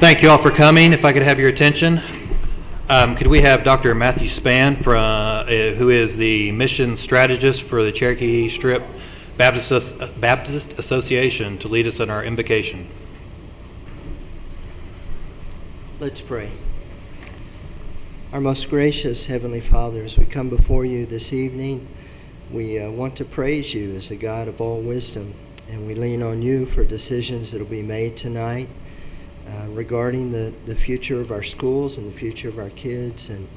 Thank you all for coming. If I could have your attention. Could we have Dr. Matthew Spann, who is the mission strategist for the Cherokee Strip Baptist Association, to lead us in our invocation? Let's pray. Our most gracious Heavenly Father, as we come before you this evening, we want to praise you as the God of all wisdom, and we lean on you for decisions that will be made tonight regarding the future of our schools and the future of our kids and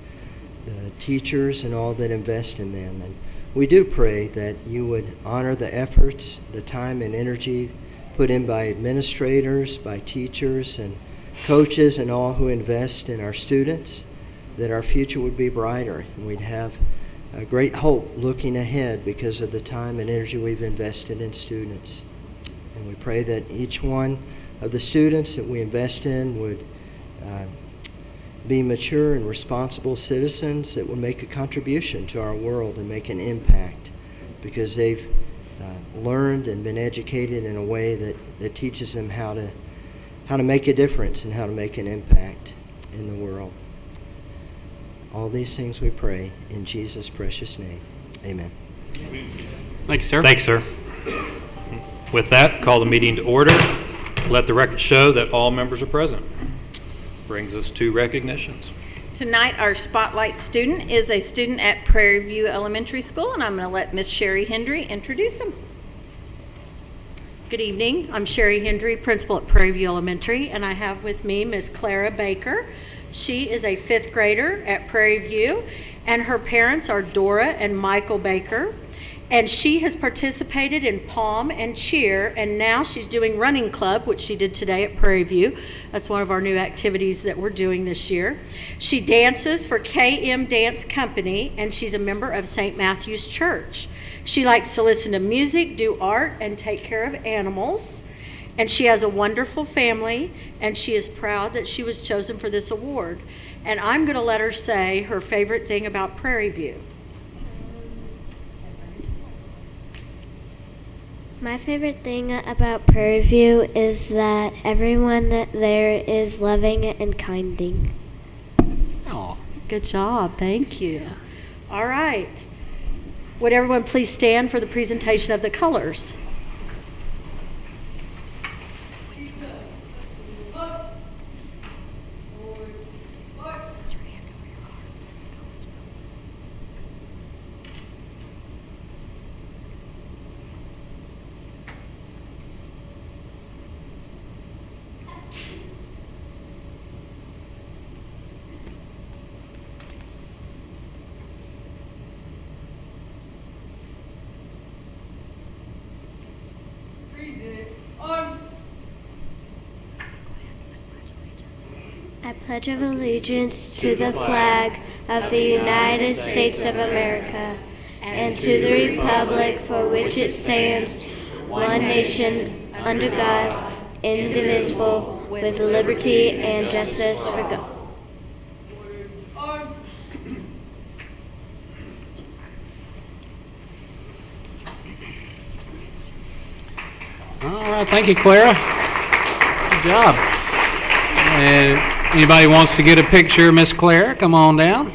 the teachers and all that invest in them. And we do pray that you would honor the efforts, the time and energy put in by administrators, by teachers and coaches and all who invest in our students, that our future would be brighter and we'd have a great hope looking ahead because of the time and energy we've invested in students. And we pray that each one of the students that we invest in would be mature and responsible citizens that will make a contribution to our world and make an impact because they've learned and been educated in a way that teaches them how to make a difference and how to make an impact in the world. All these things we pray in Jesus' precious name. Amen. Thank you, sir. Thanks, sir. With that, call the meeting to order. Let the record show that all members are present. Brings us to recognitions. Tonight, our spotlight student is a student at Prairie View Elementary School, and I'm going to let Miss Sherry Hendry introduce him. Good evening. I'm Sherry Hendry, principal at Prairie View Elementary, and I have with me Miss Clara Baker. She is a fifth grader at Prairie View, and her parents are Dora and Michael Baker. And she has participated in Palm and Cheer, and now she's doing Running Club, which she did today at Prairie View. That's one of our new activities that we're doing this year. She dances for KM Dance Company, and she's a member of St. Matthew's Church. She likes to listen to music, do art, and take care of animals. And she has a wonderful family, and she is proud that she was chosen for this award. And I'm going to let her say her favorite thing about Prairie View. My favorite thing about Prairie View is that everyone there is loving and kinding. Oh, good job. Thank you. All right. Would everyone please stand for the presentation of the colors? I pledge allegiance to the flag of the United States of America and to the republic for which it stands, one nation, under God, indivisible, with liberty and justice for all. All right, thank you, Clara. Good job. And anybody wants to get a picture of Miss Clara, come on down.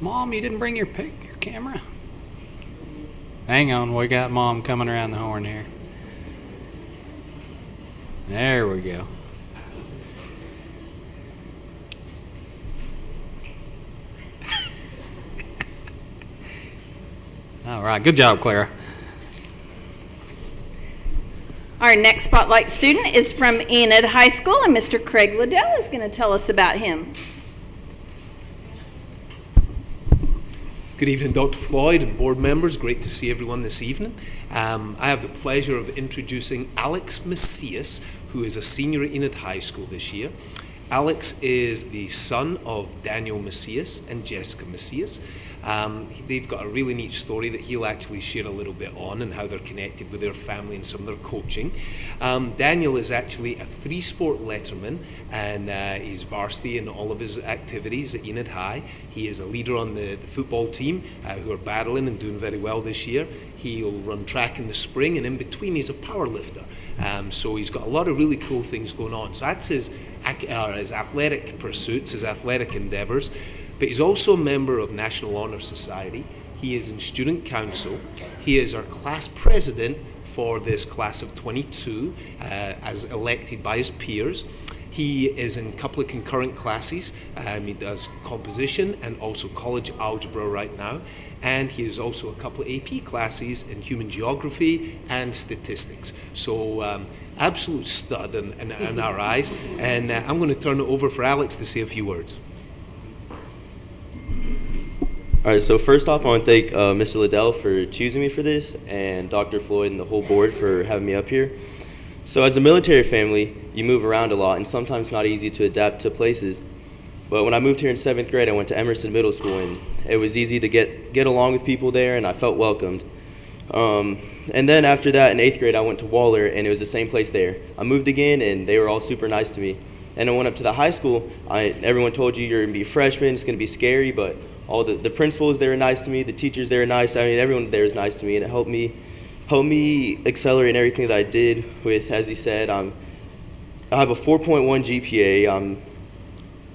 Mom, you didn't bring your camera? Hang on, we got Mom coming around the horn here. There we go. All right, good job, Clara. Our next spotlight student is from Enid High School, and Mr. Craig Liddell is going to tell us about him. Good evening, Dr. Floyd and board members. Great to see everyone this evening. I have the pleasure of introducing Alex Macias, who is a senior at Enid High School this year. Alex is the son of Daniel Macias and Jessica Macias. They've got a really neat story that he'll actually share a little bit on, and how they're connected with their family and some of their coaching. Daniel is actually a 3-sport letterman, and he's varsity in all of his activities at Enid High. He is a leader on the football team who are battling and doing very well this year. He'll run track in the spring, and in between he's a power lifter. So he's got a lot of really cool things going on. So that's his athletic pursuits, his athletic endeavors. But he's also a member of National Honor Society. He is in student council. He is our class president for this class of 22, as elected by his peers. He is in a couple of concurrent classes. He does composition and also college algebra right now. And he is also a couple of AP classes in human geography and statistics. So absolute stud in our eyes. And I'm going to turn it over for Alex to say a few words. All right, so first off, I want to thank Mr. Liddell for choosing me for this, and Dr. Floyd and the whole board for having me up here. So as a military family, you move around a lot, and sometimes not easy to adapt to places. But when I moved here in 7th grade, I went to Emerson Middle School, and it was easy to get along with people there, and I felt welcomed. And then after that, in 8th grade, I went to Waller, and it was the same place there. I moved again, and they were all super nice to me. And I went up to the high school. Everyone told you you're going to be a freshman, it's going to be scary, but all the principals, they were nice to me, the teachers, they were nice. I mean, everyone there was nice to me, and it helped me accelerate in everything that I did with, as he said, I have a 4.1 GPA.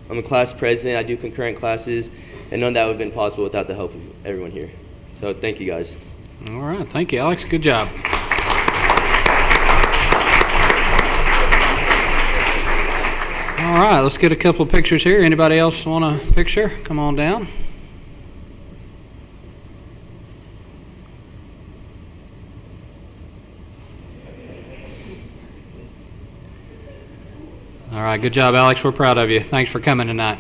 I'm a class president. I do concurrent classes, and none of that would have been possible without the help of everyone here. So thank you, guys. All right, thank you, Alex. Good job. All right, let's get a couple of pictures here. Anybody else want a picture? Come on down. All right, good job, Alex. We're proud of you. Thanks for coming tonight.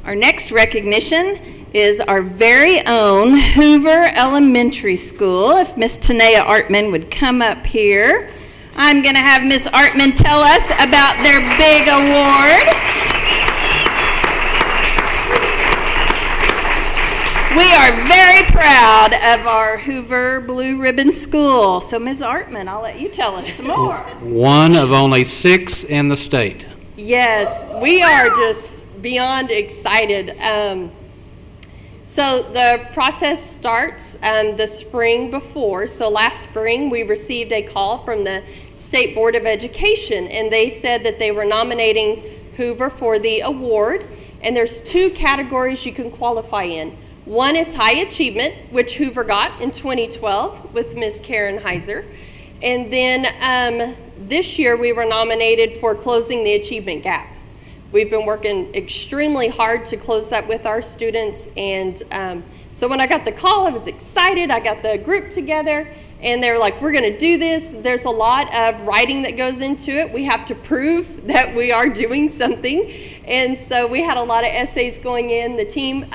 Our next recognition is our very own Hoover Elementary School. If Miss Tanea Artman would come up here. I'm going to have Miss Artman tell us about their big award. We are very proud of our Hoover Blue Ribbon School. So, Ms. Artman, I'll let you tell us some more. One of only 6 in the state. Yes, we are just beyond excited. So the process starts the spring before. So last spring, we received a call from the State Board of Education, and they said that they were nominating Hoover for the award. And there's 2 categories you can qualify in. One is high achievement, which Hoover got in 2012 with Ms. Karen Heiser. And then this year we were nominated for closing the achievement gap. We've been working extremely hard to close that with our students. And so when I got the call, I was excited. I got the group together, and they were like, we're going to do this. There's a lot of writing that goes into it. We have to prove that we are doing something. And so we had a lot of essays going in. The team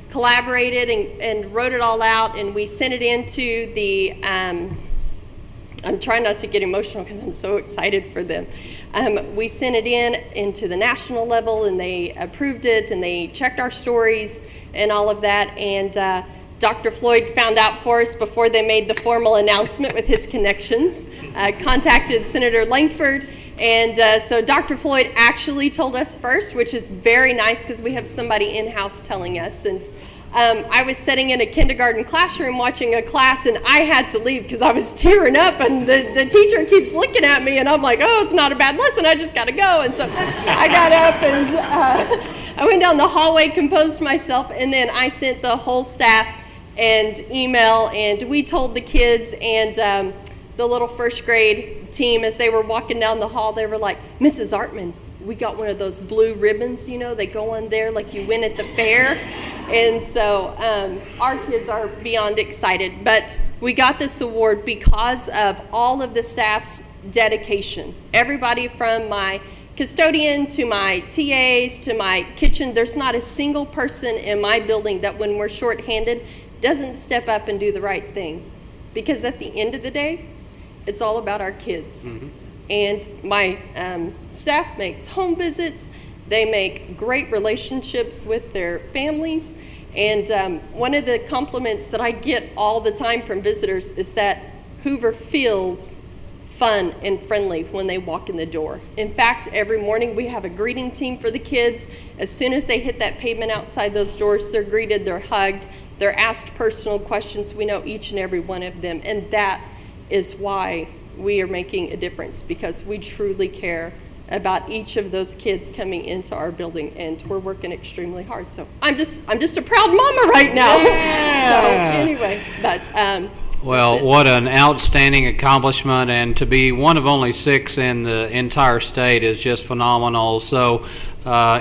collaborated and wrote it all out, and we sent it into the, I'm trying not to get emotional because I'm so excited for them. We sent it into the national level, and they approved it, and they checked our stories and all of that. And Dr. Floyd found out for us before they made the formal announcement with his connections, contacted Senator Langford. And so Dr. Floyd actually told us first, which is very nice because we have somebody in-house telling us. And I was sitting in a kindergarten classroom watching a class, and I had to leave because I was tearing up, and the teacher keeps looking at me, and I'm like, oh, it's not a bad lesson, I just got to go. And so I got up, and I went down the hallway, composed myself, and then I sent the whole staff and email, and we told the kids and the little first grade team as they were walking down the hall, they were like, Mrs. Artman, we got one of those blue ribbons, you know, they go on there like you win at the fair. And so our kids are beyond excited. But we got this award because of all of the staff's dedication. Everybody from my custodian to my TAs to my kitchen, there's not a single person in my building that when we're shorthanded doesn't step up and do the right thing. Because at the end of the day, it's all about our kids. Mm-hmm. And my staff makes home visits. They make great relationships with their families. And one of the compliments that I get all the time from visitors is that Hoover feels fun and friendly when they walk in the door. In fact, every morning we have a greeting team for the kids. As soon as they hit that pavement outside those doors, they're greeted, they're hugged, they're asked personal questions. We know each and every one of them, and that is why we are making a difference, because we truly care about each of those kids coming into our building, and we're working extremely hard. So I'm just a proud mama right now. Yeah. So anyway, but Well, what an outstanding accomplishment, and to be one of only 6 in the entire state is just phenomenal. So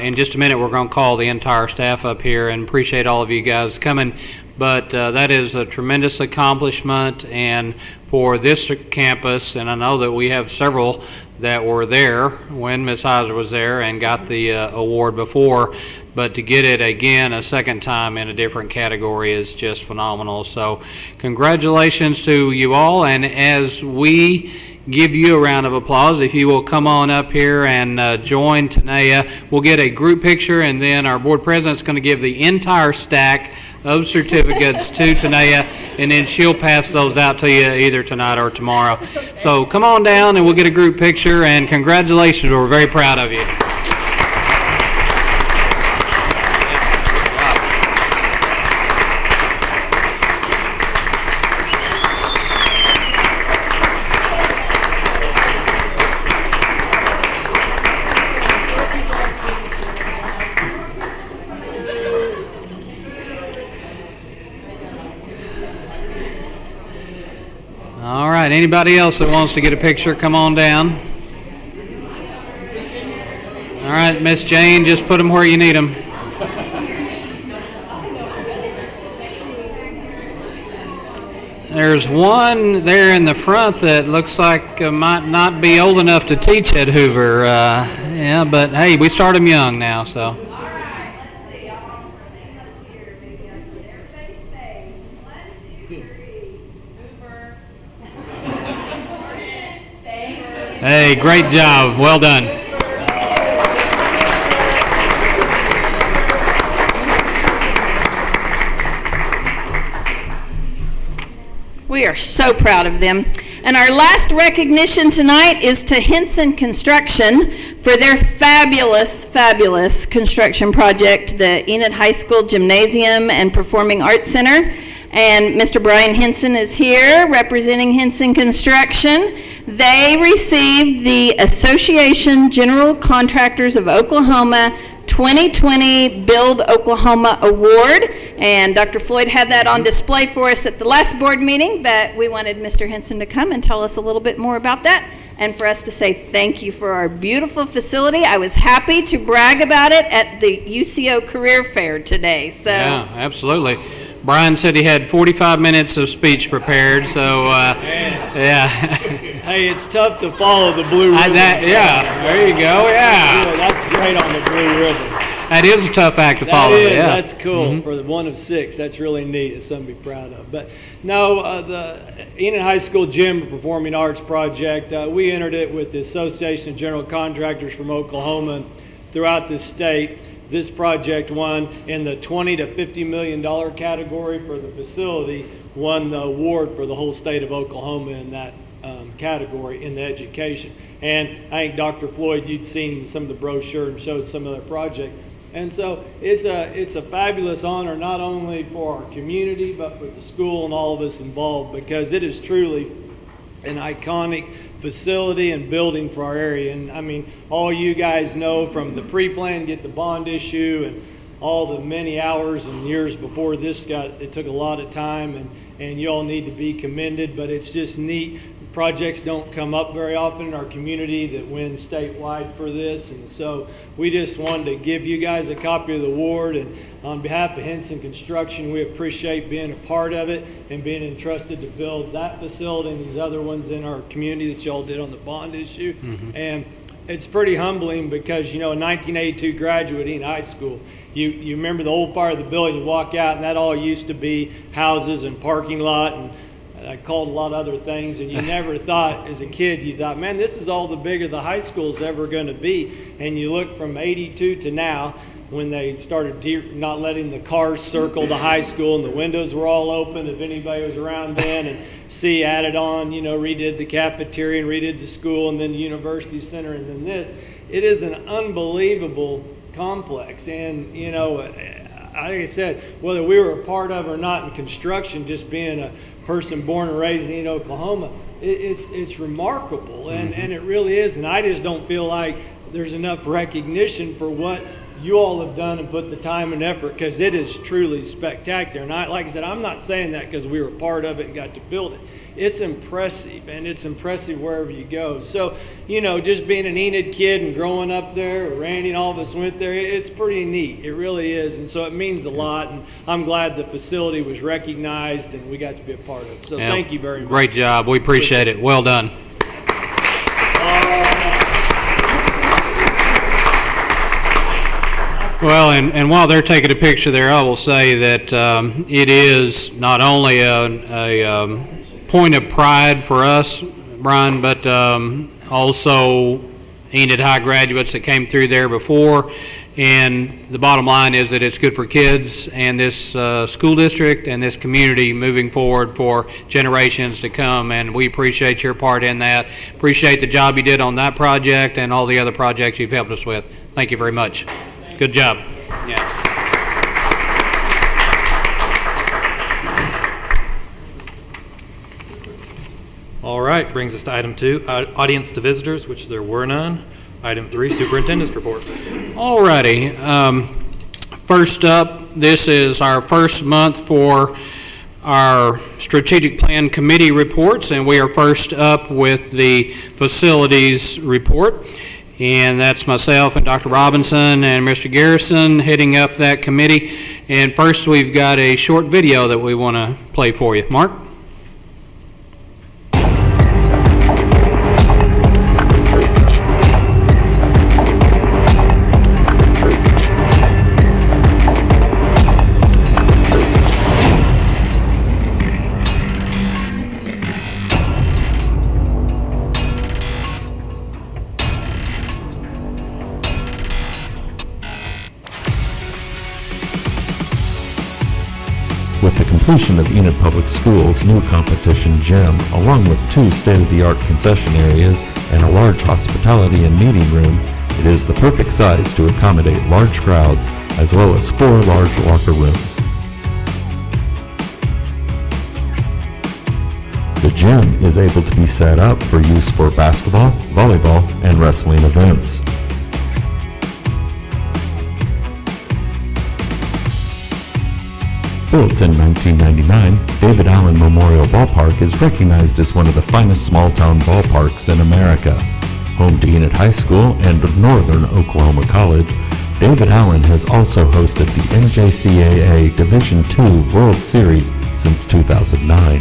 in just a minute, we're going to call the entire staff up here, and appreciate all of you guys coming. But that is a tremendous accomplishment, and for this campus, and I know that we have several that were there when Macias was there and got the award before, but to get it again a second time in a different category is just phenomenal. So congratulations to you all, and as we give you a round of applause, if you will come on up here and join Tanea, we'll get a group picture, and then our board president's going to give the entire stack of certificates to Tanea, and then she'll pass those out to you either tonight or tomorrow. So come on down and we'll get a group picture, and congratulations, we're very proud of you. All right, anybody else that wants to get a picture, come on down. All right, Miss Jane, just put them where you need them. There's one there in the front that looks like might not be old enough to teach at Hoover. Yeah, but hey, we start them young now, so. Hey, great job. Well done. We are so proud of them. And our last recognition tonight is to Henson Construction for their fabulous, fabulous construction project, the Enid High School Gymnasium and Performing Arts Center. And Mr. Brian Henson is here representing Henson Construction. They received the Association General Contractors of Oklahoma 2020 Build Oklahoma Award, and Dr. Floyd had that on display for us at the last board meeting, but we wanted Mr. Henson to come and tell us a little bit more about that, and for us to say thank you for our beautiful facility. I was happy to brag about it at the UCO Career Fair today. So yeah, absolutely. Brian said he had 45 minutes of speech prepared, so yeah. Hey, it's tough to follow the blue ribbon. Yeah, there you go, yeah. That's great on the blue ribbon. That is a tough act to follow. That is, yeah. That's cool. For the one of 6, that's really neat. It's something to be proud of. But no, the Enid High School Gym Performing Arts Project, we entered it with the Association of General Contractors from Oklahoma and throughout the state. This project won in the $20 to $50 million category for the facility, won the award for the whole state of Oklahoma in that category in the education. And I think Dr. Floyd, you'd seen some of the brochure and showed some of their project. And so it's a fabulous honor, not only for our community, but for the school and all of us involved, because it is truly an iconic facility and building for our area. And I mean, all you guys know from the pre-plan, get the bond issue, and all the many hours and years before this it took a lot of time, and you all need to be commended, but it's just neat. Projects don't come up very often in our community that win statewide for this, and so we just wanted to give you guys a copy of the award, and on behalf of Henson Construction, we appreciate being a part of it and being entrusted to build that facility and these other ones in our community that y'all did on the bond issue. And it's pretty humbling because, you know, a 1982 graduate in high school, you remember the old part of the building, you walk out and that all used to be houses and parking lot, and I called a lot of other things, and you never thought, as a kid, you thought, man, this is all the bigger the high school's ever going to be. And you look from 82 to now, when they started not letting the cars circle the high school, and the windows were all open if anybody was around then, and C added on, redid the cafeteria and redid the school, and then the university center, and then this. It is an unbelievable complex. And, like I said, whether we were a part of it or not in construction, just being a person born and raised in Oklahoma, it's remarkable, and it really is. And I just don't feel like there's enough recognition for what you all have done and put the time and effort, because it is truly spectacular. And like I said, I'm not saying that because we were part of it and got to build it. It's impressive, and it's impressive wherever you go. So, just being an Enid kid and growing up there, Randy and all of us went there, it's pretty neat. It really is. And so it means a lot, and I'm glad the facility was recognized and we got to be a part of it. So thank you very much. Great job. We appreciate it. Well done. Well, and while they're taking a picture there, I will say that it is not only a point of pride for us, Brian, but also Enid High graduates that came through there before. And the bottom line is that it's good for kids and this school district and this community moving forward for generations to come. And we appreciate your part in that. Appreciate the job you did on that project and all the other projects you've helped us with. Thank you very much. Good job. Yes. All right, brings us to item 2, audience to visitors, which there were none. Item 3, superintendent's report. All righty. First up, this is our first month for our strategic plan committee reports, and we are first up with the facilities report. And that's myself and Dr. Robinson and Mr. Garrison heading up that committee. And first, we've got a short video that we want to play for you. Mark? With the completion of Enid Public Schools' new competition gym, along with 2 state-of-the-art concession areas and a large hospitality and meeting room, it is the perfect size to accommodate large crowds, as well as 4 large locker rooms. The gym is able to be set up for use for basketball, volleyball, and wrestling events. Built in 1999, David Allen Memorial Ballpark is recognized as one of the finest small-town ballparks in America. Home to Enid High School and Northern Oklahoma College, David Allen has also hosted the NJCAA Division II World Series since 2009.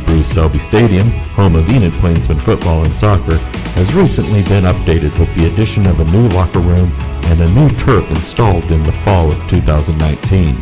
Bruce Selby Stadium, home of Enid Plainsman football and soccer, has recently been updated with the addition of a new locker room and a new turf installed in the fall of 2019.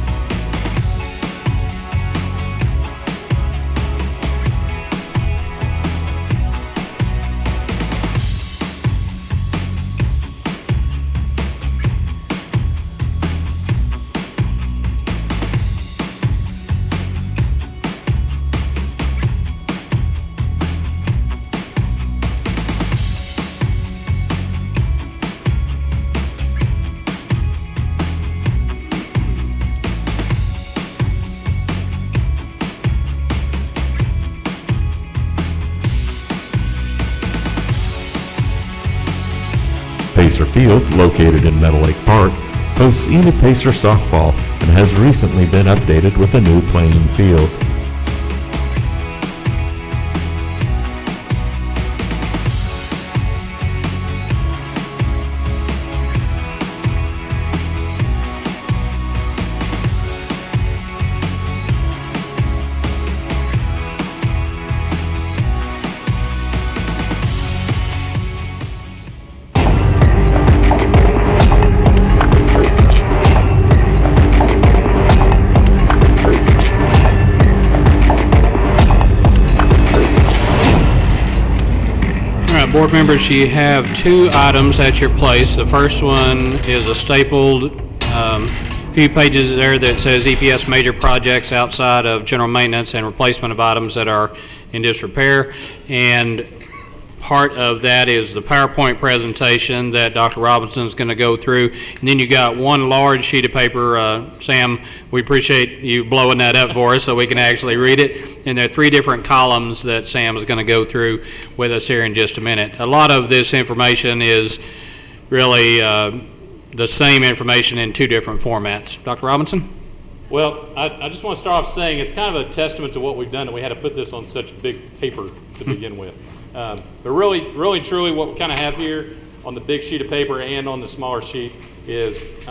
Pacer Field, located in Meadow Lake Park, hosts Enid Pacer softball and has recently been updated with a new playing field. Board members, you have two items at your place. The first one is a stapled few pages there that says EPS major projects outside of general maintenance and replacement of items that are in disrepair. And part of that is the PowerPoint presentation that Dr. Robinson is going to go through. And then you got one large sheet of paper. Sam, we appreciate you blowing that up for us so we can actually read it. And there are three different columns that Sam is going to go through with us here in just a minute. A lot of this information is really the same information in two different formats. Dr. Robinson? Well, I just want to start off saying it's kind of a testament to what we've done that we had to put this on such big paper to begin with. But really, truly, what we kind of have here on the big sheet of paper and on the smaller sheet is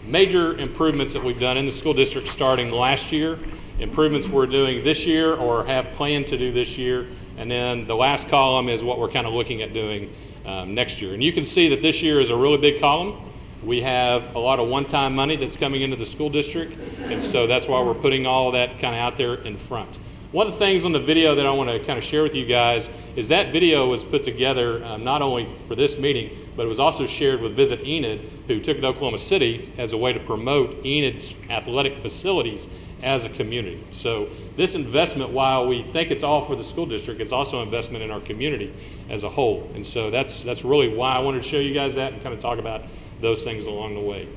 major improvements that we've done in the school district starting last year, improvements we're doing this year or have planned to do this year, and then the last column is what we're kind of looking at doing next year. And you can see that this year is a really big column. We have a lot of one-time money that's coming into the school district, and so that's why we're putting all of that kind of out there in front. One of the things on the video that I want to kind of share with you guys is that video was put together not only for this meeting, but it was also shared with Visit Enid, who took it to Oklahoma City as a way to promote Enid's athletic facilities as a community. So this investment, while we think it's all for the school district, it's also investment in our community as a whole. And so that's really why I wanted to show you guys that and kind of talk about those things along the way.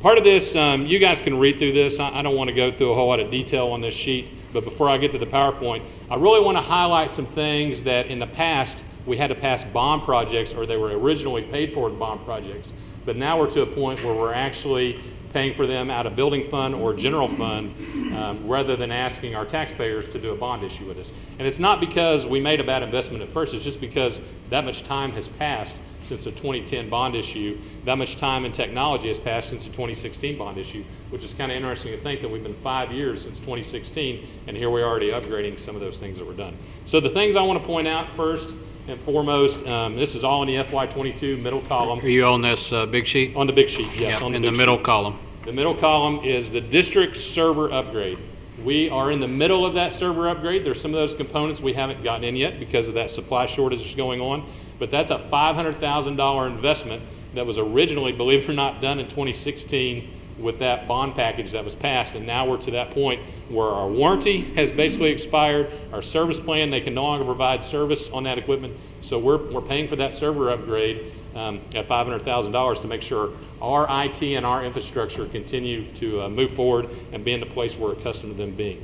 Part of this, you guys can read through this. I don't want to go through a whole lot of detail on this sheet, but before I get to the PowerPoint, I really want to highlight some things that in the past we had to pass bond projects, or they were originally paid for with bond projects, but now we're to a point where we're actually paying for them out of building fund or general fund rather than asking our taxpayers to do a bond issue with us. And it's not because we made a bad investment at first, it's just because that much time has passed since the 2010 bond issue, that much time and technology has passed since the 2016 bond issue, which is kind of interesting to think that we've been 5 years since 2016, and here we are already upgrading some of those things that were done. So the things I want to point out first and foremost, this is all in the FY22 middle column. Are you on this big sheet? On the big sheet, yes. Yeah, on in the middle column. The middle column is the district server upgrade. We are in the middle of that server upgrade. There's some of those components we haven't gotten in yet because of that supply shortage going on, but that's a $500,000 investment that was originally, believe it or not, done in 2016 with that bond package that was passed, and now we're to that point where our warranty has basically expired, our service plan, they can no longer provide service on that equipment, so we're paying for that server upgrade at $500,000 to make sure our IT and our infrastructure continue to move forward and be in the place we're accustomed to them being.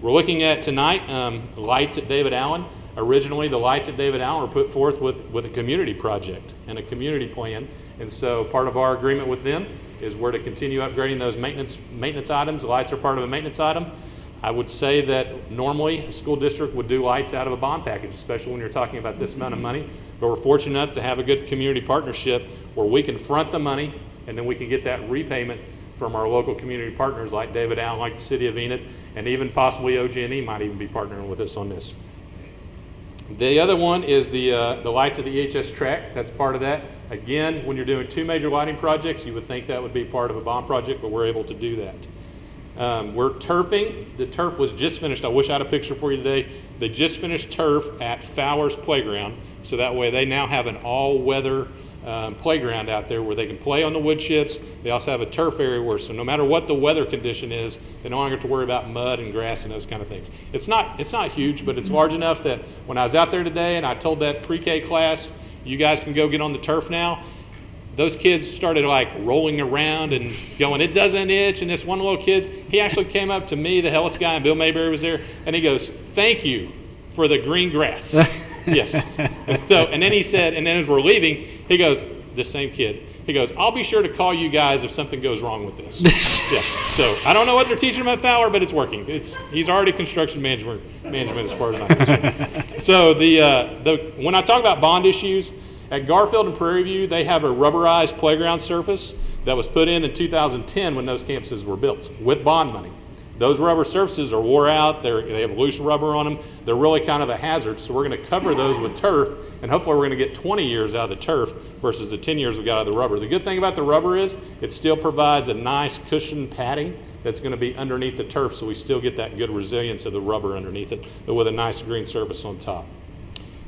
We're looking at tonight lights at David Allen. Originally, the lights at David Allen were put forth with a community project and a community plan, and so part of our agreement with them is we're to continue upgrading those maintenance items. The lights are part of a maintenance item. I would say that normally a school district would do lights out of a bond package, especially when you're talking about this amount of money, but we're fortunate enough to have a good community partnership where we can front the money and then we can get that repayment from our local community partners like David Allen, like the City of Enid, and even possibly OG&E might even be partnering with us on this. The other one is the lights at the EHS track. That's part of that. Again, when you're doing two major lighting projects, you would think that would be part of a bond project, but we're able to do that. We're turfing. The turf was just finished. I wish I had a picture for you today. They just finished turf at Fowler's playground, so that way they now have an all-weather playground out there where they can play on the wood chips. They also have a turf area where, so no matter what the weather condition is, they no longer have to worry about mud and grass and those kind of things. It's not huge, but it's large enough that when I was out there today and I told that pre-K class, you guys can go get on the turf now, those kids started like rolling around and going, it doesn't itch. And this one little kid, he actually came up to me, the Hellas guy, and Bill Mayberry was there, and he goes, thank you for the green grass. Yes. And then he said, and then as we're leaving, he goes, the same kid, he goes, I'll be sure to call you guys if something goes wrong with this. Yeah. So I don't know what they're teaching him at Fowler, but it's working. He's already construction management as far as I'm concerned. So when I talk about bond issues, at Garfield and Prairie View, they have a rubberized playground surface that was put in 2010 when those campuses were built with bond money. Those rubber surfaces are wore out. They have loose rubber on them. They're really kind of a hazard, so we're going to cover those with turf, and hopefully we're going to get 20 years out of the turf versus the 10 years we got out of the rubber. The good thing about the rubber is it still provides a nice cushion padding that's going to be underneath the turf, so we still get that good resilience of the rubber underneath it, but with a nice green surface on top.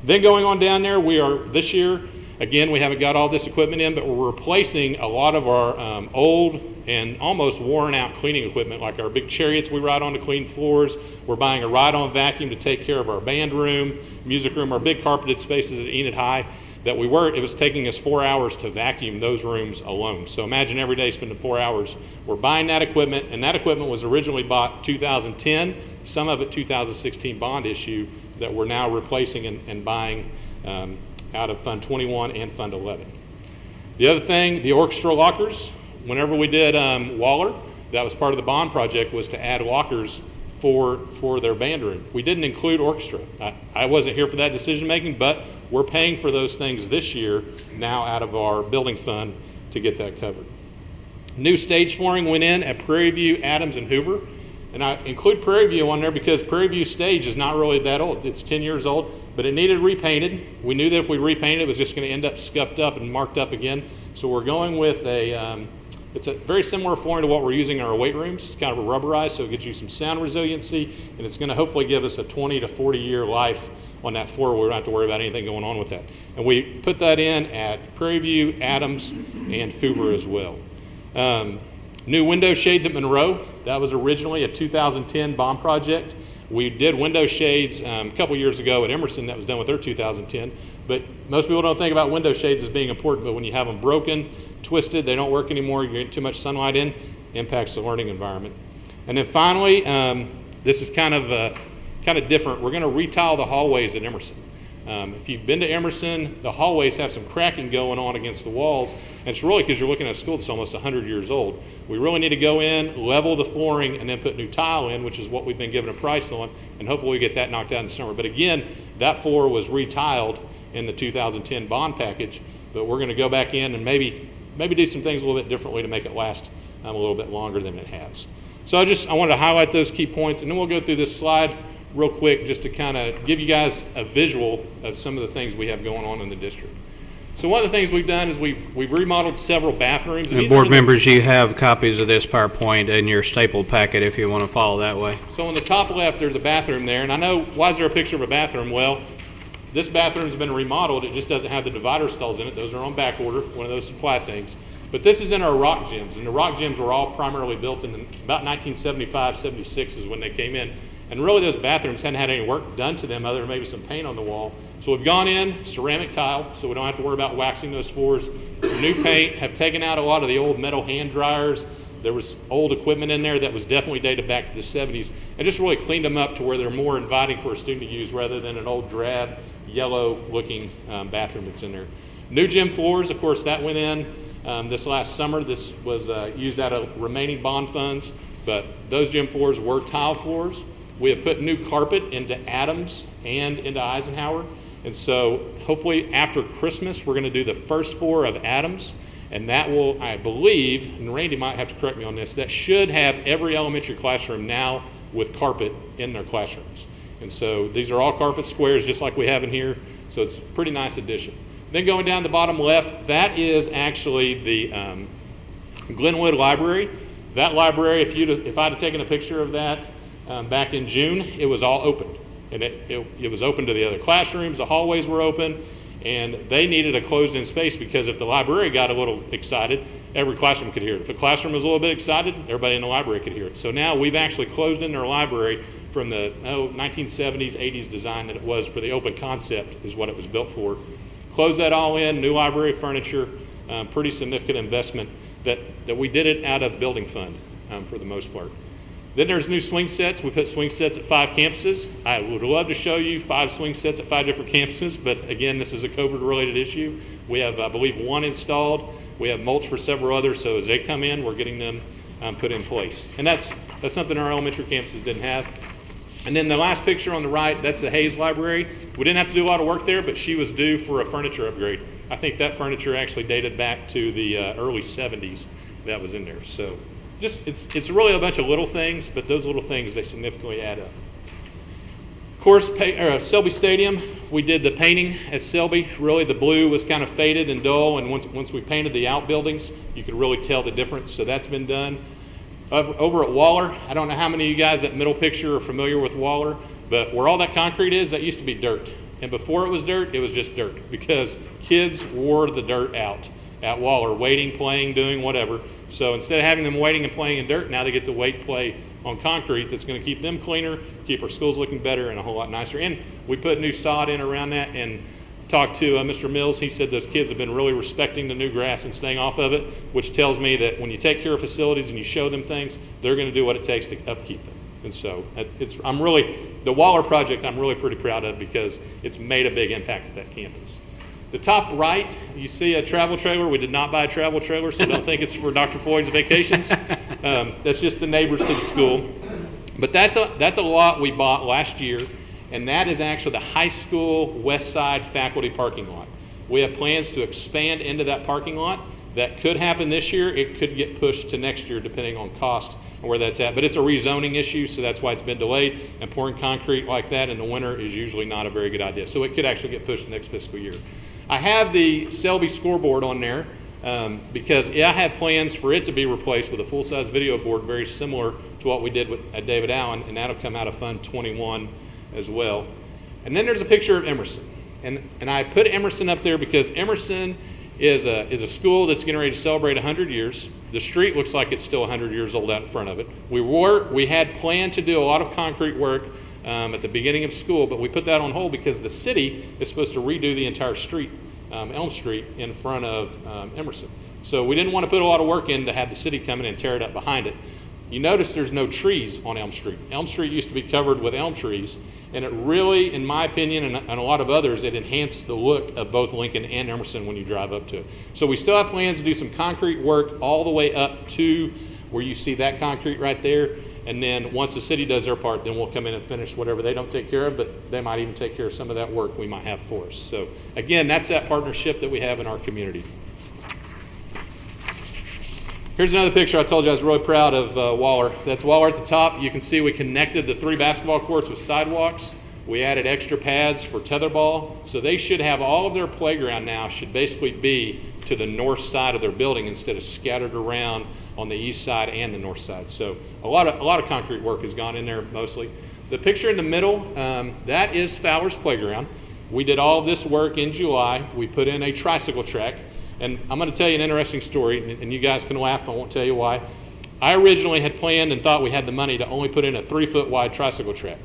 Then going on down there, we are, this year, again, we haven't got all this equipment in, but we're replacing a lot of our old and almost worn out cleaning equipment, like our big chariots we ride on to clean floors. We're buying a ride-on vacuum to take care of our band room, music room, our big carpeted spaces at Enid High that it was taking us 4 hours to vacuum those rooms alone. So imagine every day spending 4 hours. We're buying that equipment, and that equipment was originally bought 2010, some of it 2016 bond issue that we're now replacing and buying out of Fund 21 and Fund 11. The other thing, the orchestra lockers. Whenever we did Waller, that was part of the bond project, was to add lockers for their band room. We didn't include orchestra. I wasn't here for that decision making, but we're paying for those things this year now out of our building fund to get that covered. New stage flooring went in at Prairie View, Adams, and Hoover. And I include Prairie View on there because Prairie View stage is not really that old. It's 10 years old, but it needed repainted. We knew that if we repainted it was just going to end up scuffed up and marked up again. So we're going with it's a very similar flooring to what we're using in our weight rooms. It's kind of a rubberized, so it gives you some sound resiliency, and it's going to hopefully give us a 20 to 40 year life on that floor where we don't have to worry about anything going on with that. And we put that in at Prairie View, Adams, and Hoover as well. New window shades at Monroe. That was originally a 2010 bond project. We did window shades a couple years ago at Emerson. That was done with their 2010. But most people don't think about window shades as being important, but when you have them broken, twisted, they don't work anymore, you're getting too much sunlight in, impacts the learning environment. And then finally, this is kind of different. We're going to retile the hallways at Emerson. If you've been to Emerson, the hallways have some cracking going on against the walls, and it's really because you're looking at a school that's almost 100 years old. We really need to go in, level the flooring, and then put new tile in, which is what we've been given a price on, and hopefully we get that knocked out in the summer. But again, that floor was retiled in the 2010 bond package, but we're going to go back in and maybe do some things a little bit differently to make it last a little bit longer than it has. So I wanted to highlight those key points, and then we'll go through this slide real quick just to kind of give you guys a visual of some of the things we have going on in the district. So one of the things we've done is we've remodeled several bathrooms. And board members, you have copies of this PowerPoint in your stapled packet if you want to follow that way. So on the top left, there's a bathroom there, and I know, why is there a picture of a bathroom? Well, this bathroom's been remodeled. It just doesn't have the divider stalls in it. Those are on back order, one of those supply things. But this is in our rock gyms, and the rock gyms were all primarily built in about 1975, 76 is when they came in. And really those bathrooms hadn't had any work done to them other than maybe some paint on the wall. So we've gone in, ceramic tile, so we don't have to worry about waxing those floors. New paint, have taken out a lot of the old metal hand dryers. There was old equipment in there that was definitely dated back to the 70s, and just really cleaned them up to where they're more inviting for a student to use rather than an old drab, yellow-looking bathroom that's in there. New gym floors, of course, that went in this last summer. This was used out of remaining bond funds, but those gym floors were tile floors. We have put new carpet into Adams and into Eisenhower, and so hopefully after Christmas we're going to do the first floor of Adams, and that will, I believe, and Randy might have to correct me on this, that should have every elementary classroom now with carpet in their classrooms. And so these are all carpet squares just like we have in here, so it's a pretty nice addition. Then going down the bottom left, that is actually the Glenwood Library. That library, if I'd have taken a picture of that back in June, it was all open. And it was open to the other classrooms, the hallways were open, and they needed a closed-in space because if the library got a little excited, every classroom could hear it. If the classroom was a little bit excited, everybody in the library could hear it. So now we've actually closed in their library from the 1970s, 80s design that it was for the open concept is what it was built for. Close that all in, new library furniture, pretty significant investment that we did it out of building fund for the most part. Then there's new swing sets. We put swing sets at 5 campuses. I would love to show you 5 swing sets at 5 different campuses, but again, this is a COVID-related issue. We have, I believe, 1 installed. We have mulch for several others, so as they come in, we're getting them put in place. And that's something our elementary campuses didn't have. And then the last picture on the right, that's the Hayes Library. We didn't have to do a lot of work there, but she was due for a furniture upgrade. I think that furniture actually dated back to the early 70s that was in there. So just it's really a bunch of little things, but those little things, they significantly add up. Of course, Selby Stadium, we did the painting at Selby. Really, the blue was kind of faded and dull, and once we painted the outbuildings, you could really tell the difference, so that's been done. Over at Waller, I don't know how many of you guys, that middle picture, are familiar with Waller, but where all that concrete is, that used to be dirt. And before it was dirt, it was just dirt because kids wore the dirt out at Waller, waiting, playing, doing whatever. So instead of having them waiting and playing in dirt, now they get to wait, play on concrete that's going to keep them cleaner, keep our schools looking better and a whole lot nicer. And we put new sod in around that and talked to Mr. Mills. He said those kids have been really respecting the new grass and staying off of it, which tells me that when you take care of facilities and you show them things, they're going to do what it takes to upkeep them. And so the Waller project I'm really pretty proud of because it's made a big impact at that campus. The top right, you see a travel trailer. We did not buy a travel trailer, so don't think it's for Dr. Floyd's vacations. That's just the neighbors to the school. But that's a lot we bought last year, and that is actually the high school west side faculty parking lot. We have plans to expand into that parking lot. That could happen this year. It could get pushed to next year depending on cost and where that's at. But it's a rezoning issue, so that's why it's been delayed. And pouring concrete like that in the winter is usually not a very good idea. So it could actually get pushed next fiscal year. I have the Selby scoreboard on there because I have plans for it to be replaced with a full-size video board very similar to what we did at David Allen, and that'll come out of Fund 21 as well. And then there's a picture of Emerson. And I put Emerson up there because Emerson is a school that's getting ready to celebrate 100 years. The street looks like it's still 100 years old out in front of it. We had planned to do a lot of concrete work at the beginning of school, but we put that on hold because the city is supposed to redo the entire street, Elm Street, in front of Emerson. So we didn't want to put a lot of work in to have the city come in and tear it up behind it. You notice there's no trees on Elm Street. Elm Street used to be covered with elm trees, and it really, in my opinion, and a lot of others, it enhanced the look of both Lincoln and Emerson when you drive up to it. So we still have plans to do some concrete work all the way up to where you see that concrete right there. And then once the city does their part, then we'll come in and finish whatever they don't take care of, but they might even take care of some of that work we might have for us. So again, that's that partnership that we have in our community. Here's another picture. I told you I was really proud of Waller. That's Waller at the top. You can see we connected the 3 basketball courts with sidewalks. We added extra pads for tetherball. So they should have all of their playground now should basically be to the north side of their building instead of scattered around on the east side and the north side. So a lot of concrete work has gone in there mostly. The picture in the middle, that is Fowler's playground. We did all of this work in July. We put in a tricycle track. And I'm going to tell you an interesting story, and you guys can laugh. I won't tell you why. I originally had planned and thought we had the money to only put in a 3-foot wide tricycle track.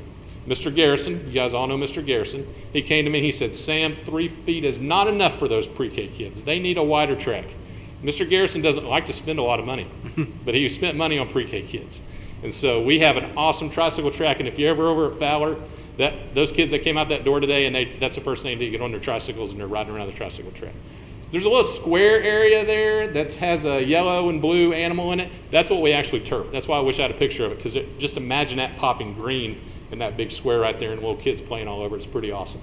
Mr. Garrison, you guys all know Mr. Garrison, he came to me and he said, Sam, 3 feet is not enough for those pre-K kids. They need a wider track. Mr. Garrison doesn't like to spend a lot of money, but he spent money on pre-K kids. And so we have an awesome tricycle track, and if you're ever over at Fowler, those kids that came out that door today, and that's the first thing they do, get on their tricycles and they're riding around the tricycle track. There's a little square area there that has a yellow and blue animal in it. That's what we actually turf. That's why I wish I had a picture of it, because just imagine that popping green in that big square right there and little kids playing all over it. It's pretty awesome.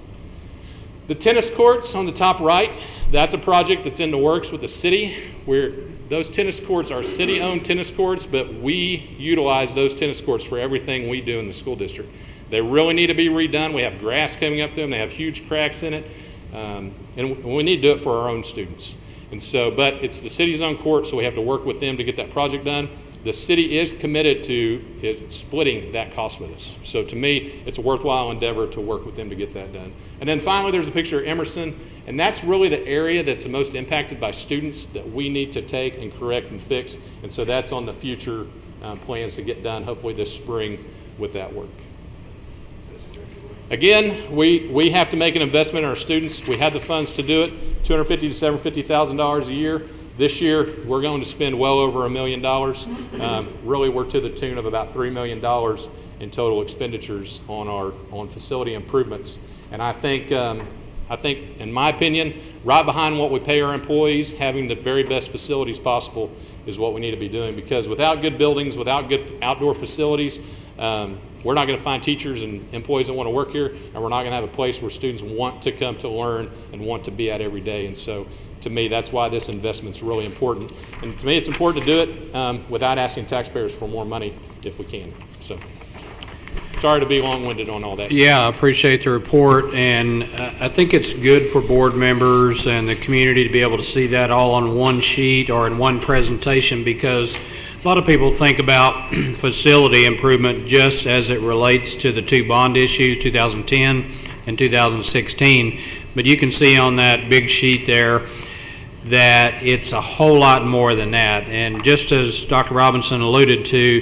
The tennis courts on the top right, that's a project that's in the works with the city, where those tennis courts are city-owned tennis courts, but we utilize those tennis courts for everything we do in the school district. They really need to be redone. We have grass coming up to them. They have huge cracks in it. And we need to do it for our own students. And so, but it's the city's own court, so we have to work with them to get that project done. The city is committed to splitting that cost with us. So to me, it's a worthwhile endeavor to work with them to get that done. And then finally, there's a picture of Emerson, and that's really the area that's the most impacted by students that we need to take and correct and fix. And so that's on the future plans to get done, hopefully this spring, with that work. Again, we have to make an investment in our students. We have the funds to do it, $250,000 to $750,000 a year. This year, we're going to spend well over $1 million. Really, we're to the tune of about $3 million in total expenditures on facility improvements. And I think, in my opinion, right behind what we pay our employees, having the very best facilities possible is what we need to be doing. Because without good buildings, without good outdoor facilities, we're not going to find teachers and employees that want to work here, and we're not going to have a place where students want to come to learn and want to be at every day. And so, to me, that's why this investment is really important. And to me, it's important to do it without asking taxpayers for more money if we can. So, sorry to be long-winded on all that. Yeah, I appreciate the report, and I think it's good for board members and the community to be able to see that all on one sheet or in one presentation, because a lot of people think about facility improvement just as it relates to the 2 bond issues, 2010 in 2016. But you can see on that big sheet there that it's a whole lot more than that. And just as Dr. Robinson alluded to,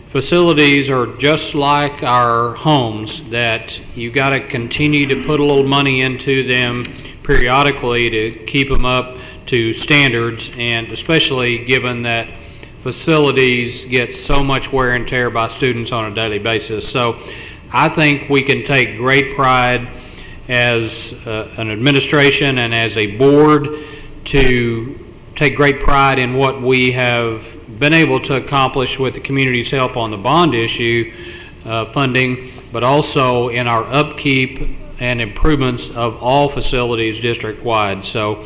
facilities are just like our homes, that you got to continue to put a little money into them periodically to keep them up to standards, and especially given that facilities get so much wear and tear by students on a daily basis. So I think we can take great pride as an administration and as a board to take great pride in what we have been able to accomplish with the community's help on the bond issue funding, but also in our upkeep and improvements of all facilities district-wide. So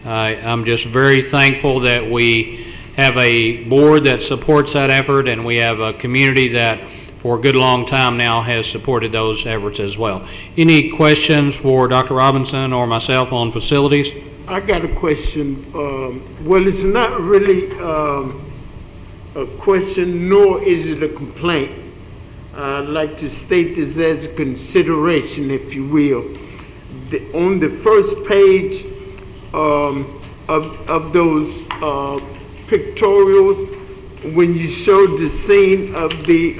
I'm just very thankful that we have a board that supports that effort, and we have a community that for a good long time now has supported those efforts as well. Any questions for Dr. Robinson or myself on facilities? I got a question. Well, it's not really a question, nor is it a complaint. I'd like to state this as a consideration, if you will. On the first page of those pictorials, when you showed the scene of the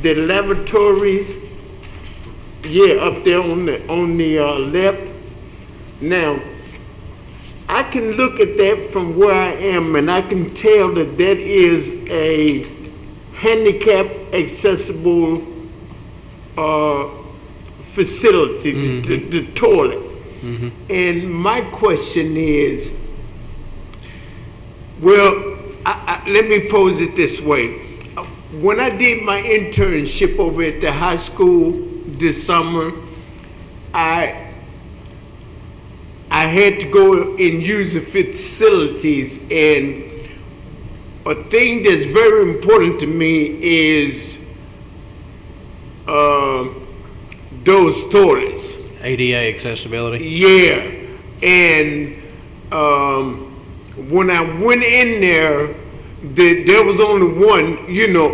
lavatories, up there on the left. Now, I can look at that from where I am, and I can tell that that is a handicap accessible facility, the toilet. Mm-hmm. And my question is, well, let me pose it this way. When I did my internship over at the high school this summer, I had to go and use the facilities, and a thing that's very important to me is those toilets. ADA accessibility? Yeah, and when I went in there, there was only one,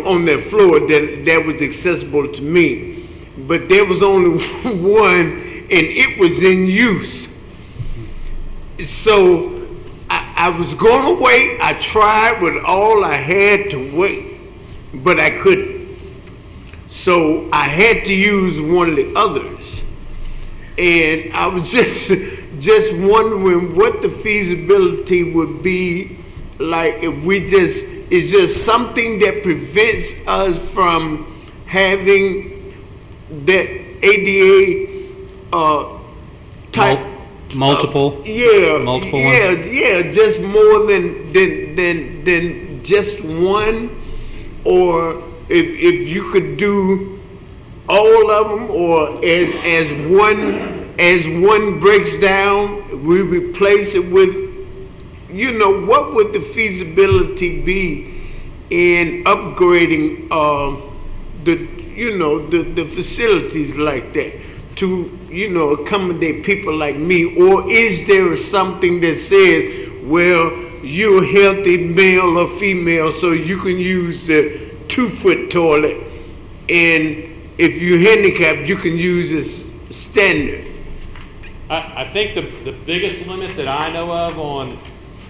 on that floor that was accessible to me, but there was only one, and it was in use. So I was going to wait. I tried with all I had to wait, but I couldn't. So I had to use one of the others. And I was just wondering what the feasibility would be like if it's just something that prevents us from having that ADA type. Multiple ones? Just more than just one, or if you could do all of them, or as one breaks down, we replace it with, what would the feasibility be in upgrading the facilities like that to accommodate people like me? Or is there something that says, well, you're a healthy male or female, so you can use the 2-foot toilet, and if you're handicapped, you can use this standard? I think the biggest limit that I know of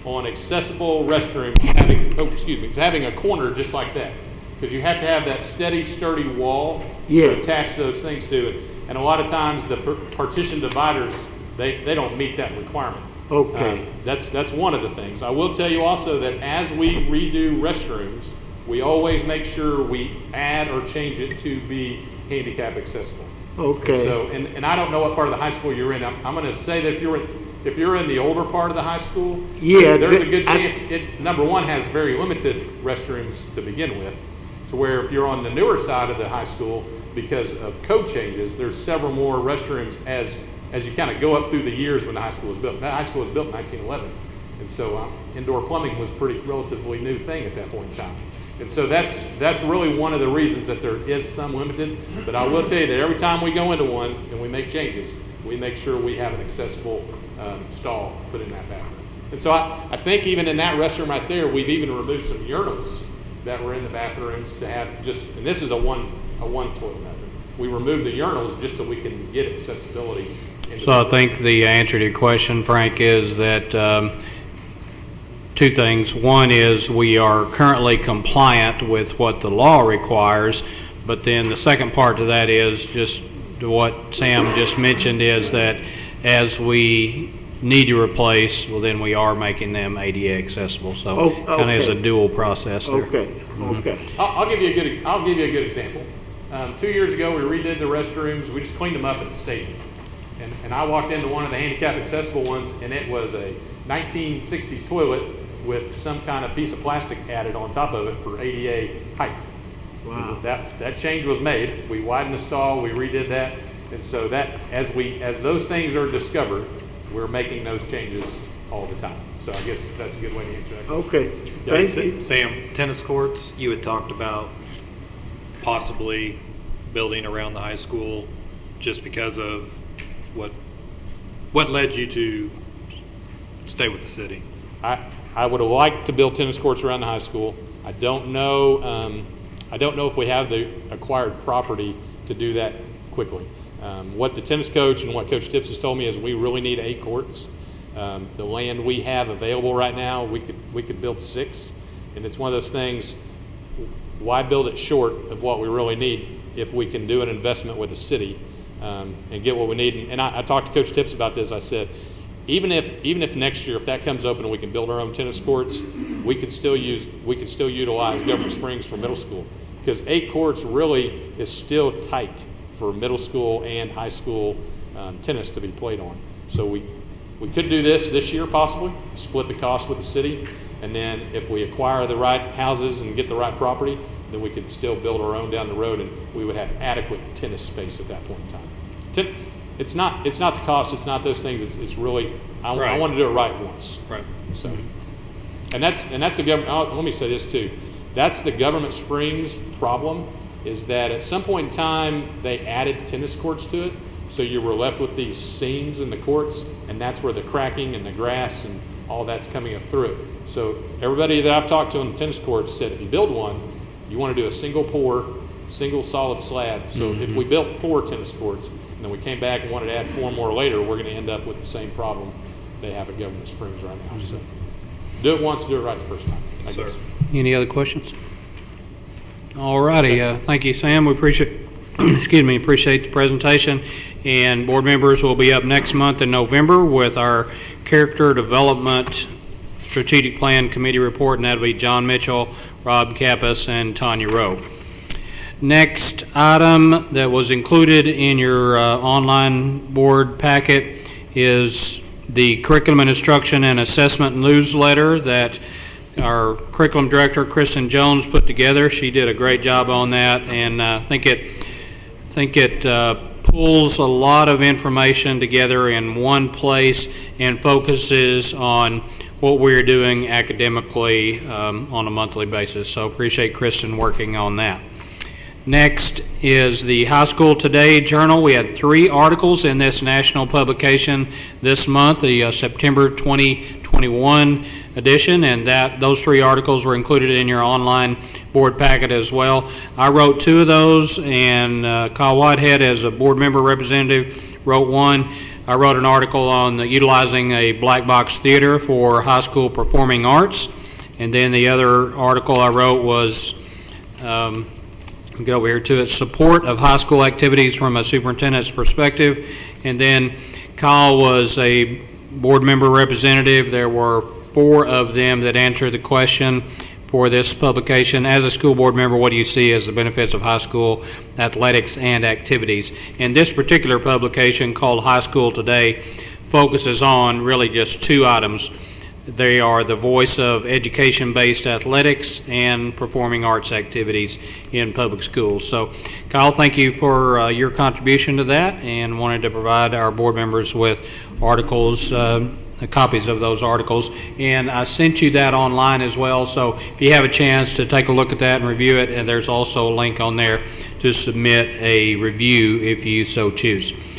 on accessible restrooms is having a corner just like that, because you have to have that steady, sturdy wall to attach those things to it. And a lot of times the partition dividers, they don't meet that requirement. Okay. That's one of the things. I will tell you also that as we redo restrooms, we always make sure we add or change it to be handicap accessible. Okay. And I don't know what part of the high school you're in. I'm going to say that if you're in the older part of the high school, there's a good chance it, number one, has very limited restrooms to begin with, to where if you're on the newer side of the high school, because of code changes, there's several more restrooms as you kind of go up through the years when the high school was built. That high school was built in 1911, and so indoor plumbing was a relatively new thing at that point in time. And so that's really one of the reasons that there is some limited. But I will tell you that every time we go into one and we make changes, we make sure we have an accessible stall put in that bathroom. And so I think even in that restroom right there, we've even removed some urinals that were in the bathrooms to have and this is a one toilet bathroom, we removed the urinals just so we can get accessibility. So I think the answer to your question, Frank, is that two things. One is we are currently compliant with what the law requires, but then the second part to that is just what Sam just mentioned, is that as we need to replace, well, then we are making them ADA accessible. So kind of is a dual process there. Okay, okay. I'll give you a good example. 2 years ago, we redid the restrooms. We just cleaned them up at the stadium. And I walked into one of the handicap accessible ones, and it was a 1960s toilet with some kind of piece of plastic added on top of it for ADA height. Wow. That change was made. We widened the stall, we redid that. And so that, as those things are discovered, we're making those changes all the time. So I guess that's a good way to answer that question. Okay, thank you. Sam, tennis courts, you had talked about possibly building around the high school just because of what led you to stay with the city? I would have liked to build tennis courts around the high school. I don't know if we have the acquired property to do that quickly. What the tennis coach and what Coach Tips has told me is we really need 8 courts. The land we have available right now, we could build 6, and it's one of those things. Why build it short of what we really need if we can do an investment with the city and get what we need? And I talked to Coach Tips about this. I said, even if next year, if that comes open and we can build our own tennis courts, we could still utilize Government Springs for middle school, because 8 courts really is still tight for middle school and high school tennis to be played on. So we could do this year possibly, split the cost with the city, and then if we acquire the right houses and get the right property, then we could still build our own down the road, and we would have adequate tennis space at that point in time. It's not the cost, it's not those things. It's really I want to do it right once. Right. So, and that's the government. Let me say this too. That's the Government Springs problem. Is that at some point in time they added tennis courts to it, so you were left with these seams in the courts, and that's where the cracking and the grass and all that's coming up through it. So everybody that I've talked to on the tennis courts said if you build one, you want to do a single pour, single solid slab. So if we built 4 tennis courts and then we came back and wanted to add 4 more later, we're going to end up with the same problem they have at Government Springs right now. So do it once, do it right the first time, I guess. Any other questions? All righty. Thank you, Sam. We appreciate appreciate the presentation. And board members will be up next month in November with our Character Development Strategic Plan Committee report, and that'll be John Mitchell, Rob Kappas, and Tanya Rowe. Next item that was included in your online board packet is the Curriculum and Instruction and Assessment newsletter that our curriculum director, Kristen Jones, put together. She did a great job on that, and I think it pulls a lot of information together in one place and focuses on what we're doing academically on a monthly basis. So appreciate Kristen working on that. Next is the High School Today Journal. We had 3 articles in this national publication this month, the September 2021 edition, and those 3 articles were included in your online board packet as well. I wrote 2 of those, and Kyle Whitehead, as a board member representative, wrote 1. I wrote an article on utilizing a black box theater for high school performing arts, and then the other article I wrote was go over here to it, support of high school activities from a superintendent's perspective. And then Kyle was a board member representative. There were 4 of them that answered the question for this publication. As a school board member, what do you see as the benefits of high school athletics and activities? And this particular publication, called High School Today, focuses on really just 2 items. They are the voice of education-based athletics and performing arts activities in public schools. So, Kyle, thank you for your contribution to that, and wanted to provide our board members with articles, copies of those articles. And I sent you that online as well, so if you have a chance to take a look at that and review it, and there's also a link on there to submit a review if you so choose.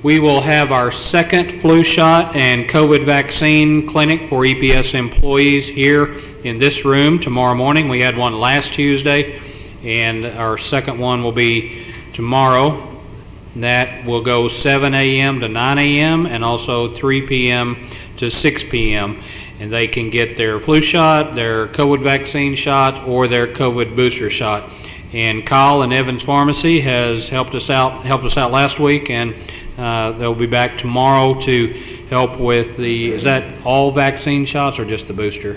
We will have our second flu shot and COVID vaccine clinic for EPS employees here in this room tomorrow morning. We had one last Tuesday, and our second one will be tomorrow. That will go 7 a.m. to 9 a.m. and also 3 p.m. to 6 p.m. And they can get their flu shot, their COVID vaccine shot, or their COVID booster shot. And Kyle and Evans Pharmacy has helped us out last week, and they'll be back tomorrow to help with is that all vaccine shots or just the booster?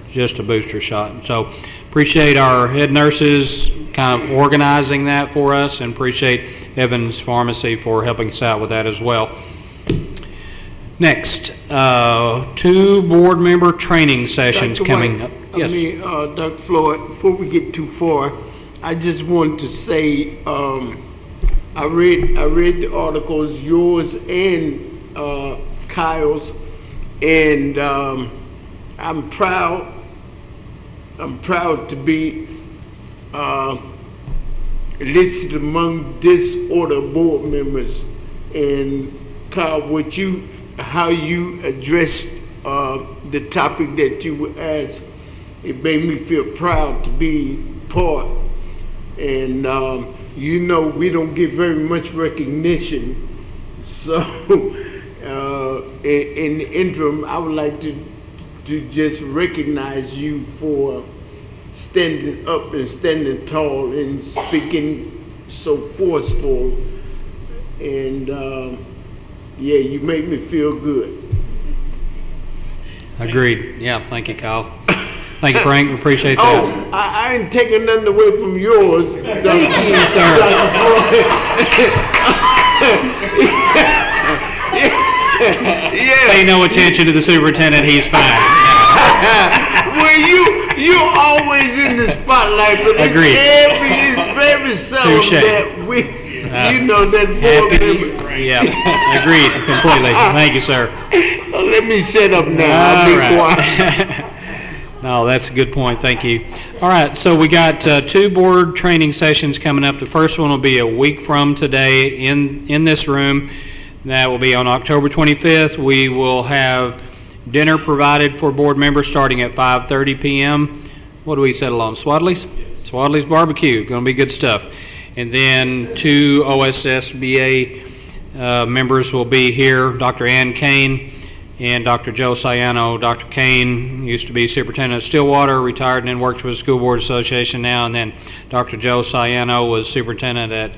Just a booster shot. So appreciate our head nurses kind of organizing that for us, and appreciate Evans Pharmacy for helping us out with that as well. Next, 2 board member training sessions Dr. coming White, up. Yes. Dr. Floyd, before we get too far, I just wanted to say, I read the articles, yours and Kyle's, and I'm proud to be listed among disorder board members. And Kyle, how you addressed the topic that you were asked, it made me feel proud to be part. And we don't get very much recognition. So in the interim, I would like to just recognize you for standing up and standing tall and speaking so forceful. And you make me feel good. Agreed. Yeah, thank you, Kyle. Thank you, Frank. We appreciate that. Oh, I ain't taking nothing away from yours. Thank you, sir. Pay no attention to the superintendent. He's fine. Well, you're always in the spotlight, but it's very seldom that that board member. Yeah, agreed completely. Thank you, sir. Let me shut up now. I'll be quiet. No, that's a good point. Thank you. All right, so we got 2 board training sessions coming up. The first one will be a week from today in this room. That will be on October 25th. We will have dinner provided for board members starting at 5:30 p.m. What do we settle on? Swadley's? Swadley's Barbecue. Going to be good stuff. And then 2 OSSBA members will be here, Dr. Ann Kane and Dr. Joe Ciano. Dr. Kane used to be superintendent of Stillwater, retired, and then worked with the School Board Association now. And then Dr. Joe Ciano was superintendent at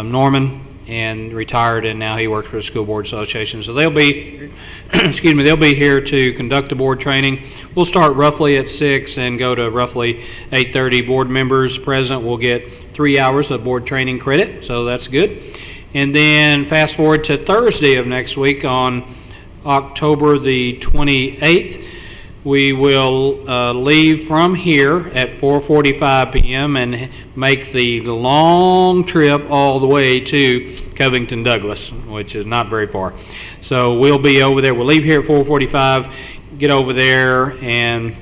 Norman and retired, and now he works for the School Board Association. So they'll be, they'll be here to conduct the board training. We'll start roughly at 6 and go to roughly 8:30. Board members present will get 3 hours of board training credit, so that's good. And then fast forward to Thursday of next week on October the 28th. We will leave from here at 4:45 p.m. and make the long trip all the way to Covington Douglas, which is not very far. So we'll be over there. We'll leave here at 4:45, get over there, and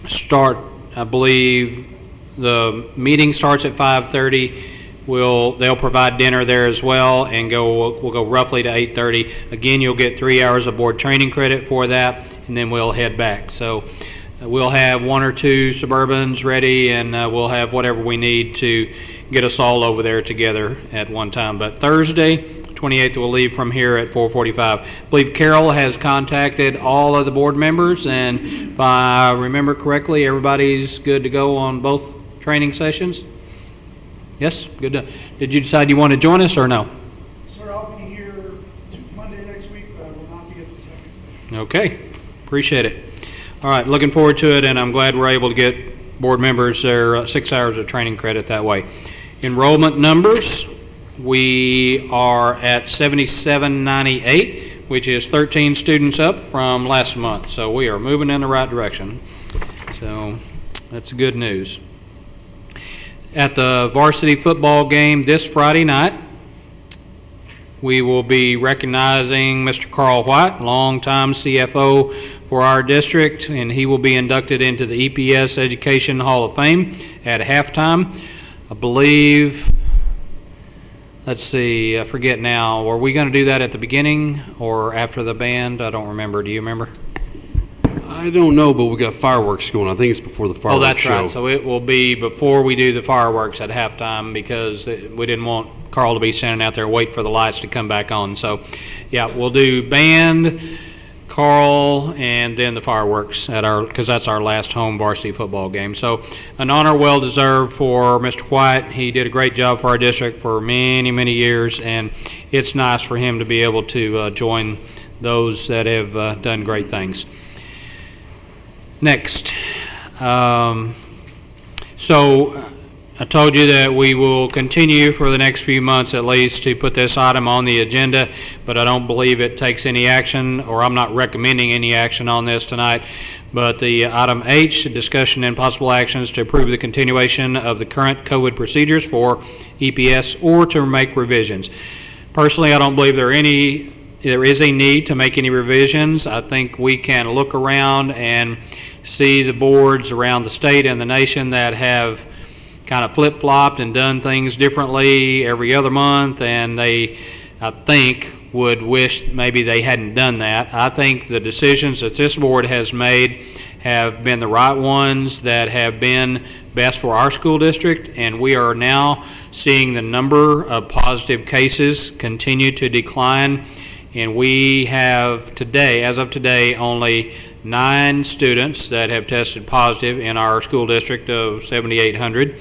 start. I believe the meeting starts at 5:30. They'll provide dinner there as well, and we'll go roughly to 8:30. Again, you'll get 3 hours of board training credit for that, and then we'll head back. So we'll have 1 or 2 Suburbans ready, and we'll have whatever we need to get us all over there together at one time. But Thursday, 28th, we'll leave from here at 4:45. I believe Carol has contacted all of the board members, and if I remember correctly, everybody's good to go on both training sessions? Yes? Good. Did you decide you want to join us or no? Sir, I'll be here Monday next week, but I will not be at the second session. Okay. Appreciate it. All right. Looking forward to it, and I'm glad we're able to get board members their 6 hours of training credit that way. Enrollment numbers, we are at 7798, which is 13 students up from last month. So we are moving in the right direction. So that's good news. At the varsity football game this Friday night, we will be recognizing Mr. Carl White, longtime CFO for our district, and he will be inducted into the EPS Education Hall of Fame at halftime. I believe, let's see, I forget now, were we going to do that at the beginning or after the band? I don't remember. Do you remember? I don't know, but we got fireworks going. I think it's before the Oh, fireworks that's show. right. So it will be before we do the fireworks at halftime because we didn't want Carl to be standing out there wait for the lights to come back on. So, yeah, we'll do band, Carl, and then the fireworks because that's our last home varsity football game. So, an honor well deserved for Mr. White. He did a great job for our district for many, many years, and it's nice for him to be able to join those that have done great things. Next. So I told you that we will continue for the next few months at least to put this item on the agenda, but I don't believe it takes any action, or I'm not recommending any action on this tonight. But the item H, discussion and possible actions to approve the continuation of the current COVID procedures for EPS or to make revisions. Personally, I don't believe there is a need to make any revisions. I think we can look around and see the boards around the state and the nation that have kind of flip-flopped and done things differently every other month, and they, I think, would wish maybe they hadn't done that. I think the decisions that this board has made have been the right ones that have been best for our school district, and we are now seeing the number of positive cases continue to decline, and we have today, as of today, only 9 students that have tested positive in our school district of 7,800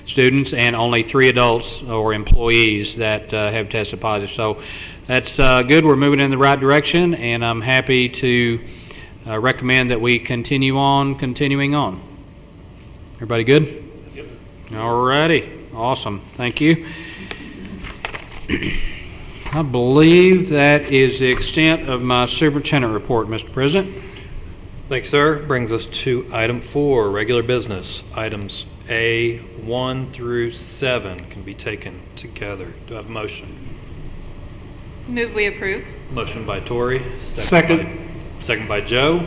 students, and only 3 adults or employees that have tested positive. So that's good. We're moving in the right direction, and I'm happy to recommend that we continuing on. Everybody good? Yep. All righty. Awesome. Thank you. I believe that is the extent of my superintendent report, Mr. President. Thanks, sir. Brings us to item 4, regular business. Items A1 through 7 can be taken together. Do I have a motion? Move we approve. Motion by Tori. Second. Second by Joe.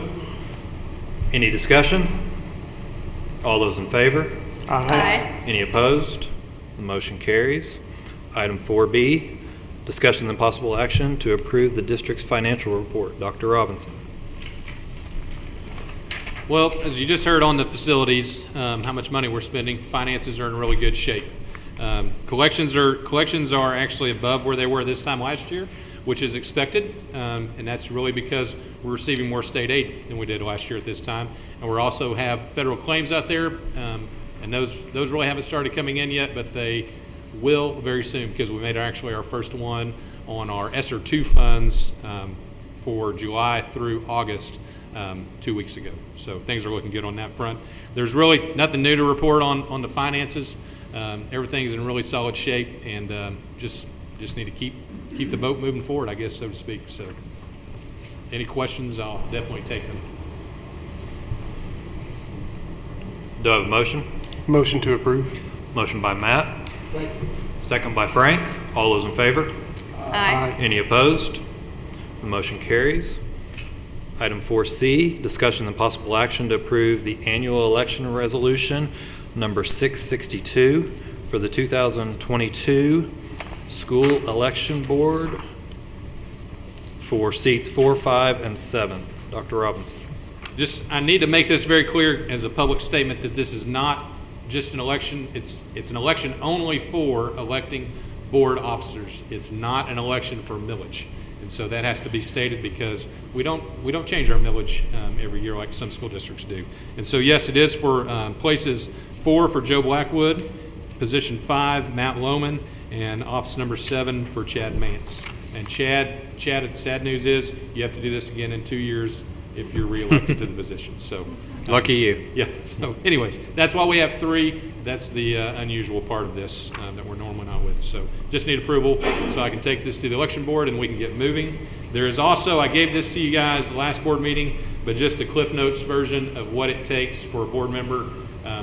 Any discussion? All those in favor? Aye. Any opposed? The motion carries. Item 4B, discussion and possible action to approve the district's financial report. Dr. Robinson. Well, as you just heard on the facilities, how much money we're spending, finances are in really good shape. Collections are actually above where they were this time last year, which is expected, and that's really because we're receiving more state aid than we did last year at this time. And we also have federal claims out there, and those really haven't started coming in yet, but they will very soon because we made actually our first one on our ESSER 2 funds for July through August 2 weeks ago. So things are looking good on that front. There's really nothing new to report on the finances. Everything's in really solid shape, and just need to keep the boat moving forward, I guess, so to speak. So any questions, I'll definitely take them. Do I have a motion? Motion to approve. Motion by Matt. Second by Frank. All those in favor? Aye. Any opposed? The motion carries. Item 4C, discussion and possible action to approve the annual election resolution number 662 for the 2022 school election board for seats 4, 5, and 7. Dr. Robinson. I need to make this very clear as a public statement that this is not just an election. It's an election only for electing board officers. It's not an election for millage. And so that has to be stated because we don't change our millage every year like some school districts do. And so yes, it is for places 4 for Joe Blackwood, position 5 Matt Lohman, and office number 7 for Chad Mance. And Chad, sad news is you have to do this again in 2 years if you're reelected to the position. So lucky you. Yeah. So anyways, that's why we have 3. That's the unusual part of this that we're normally not with. So just need approval so I can take this to the election board and we can get moving. There is also, I gave this to you guys the last board meeting, but just a Cliff Notes version of what it takes for a board member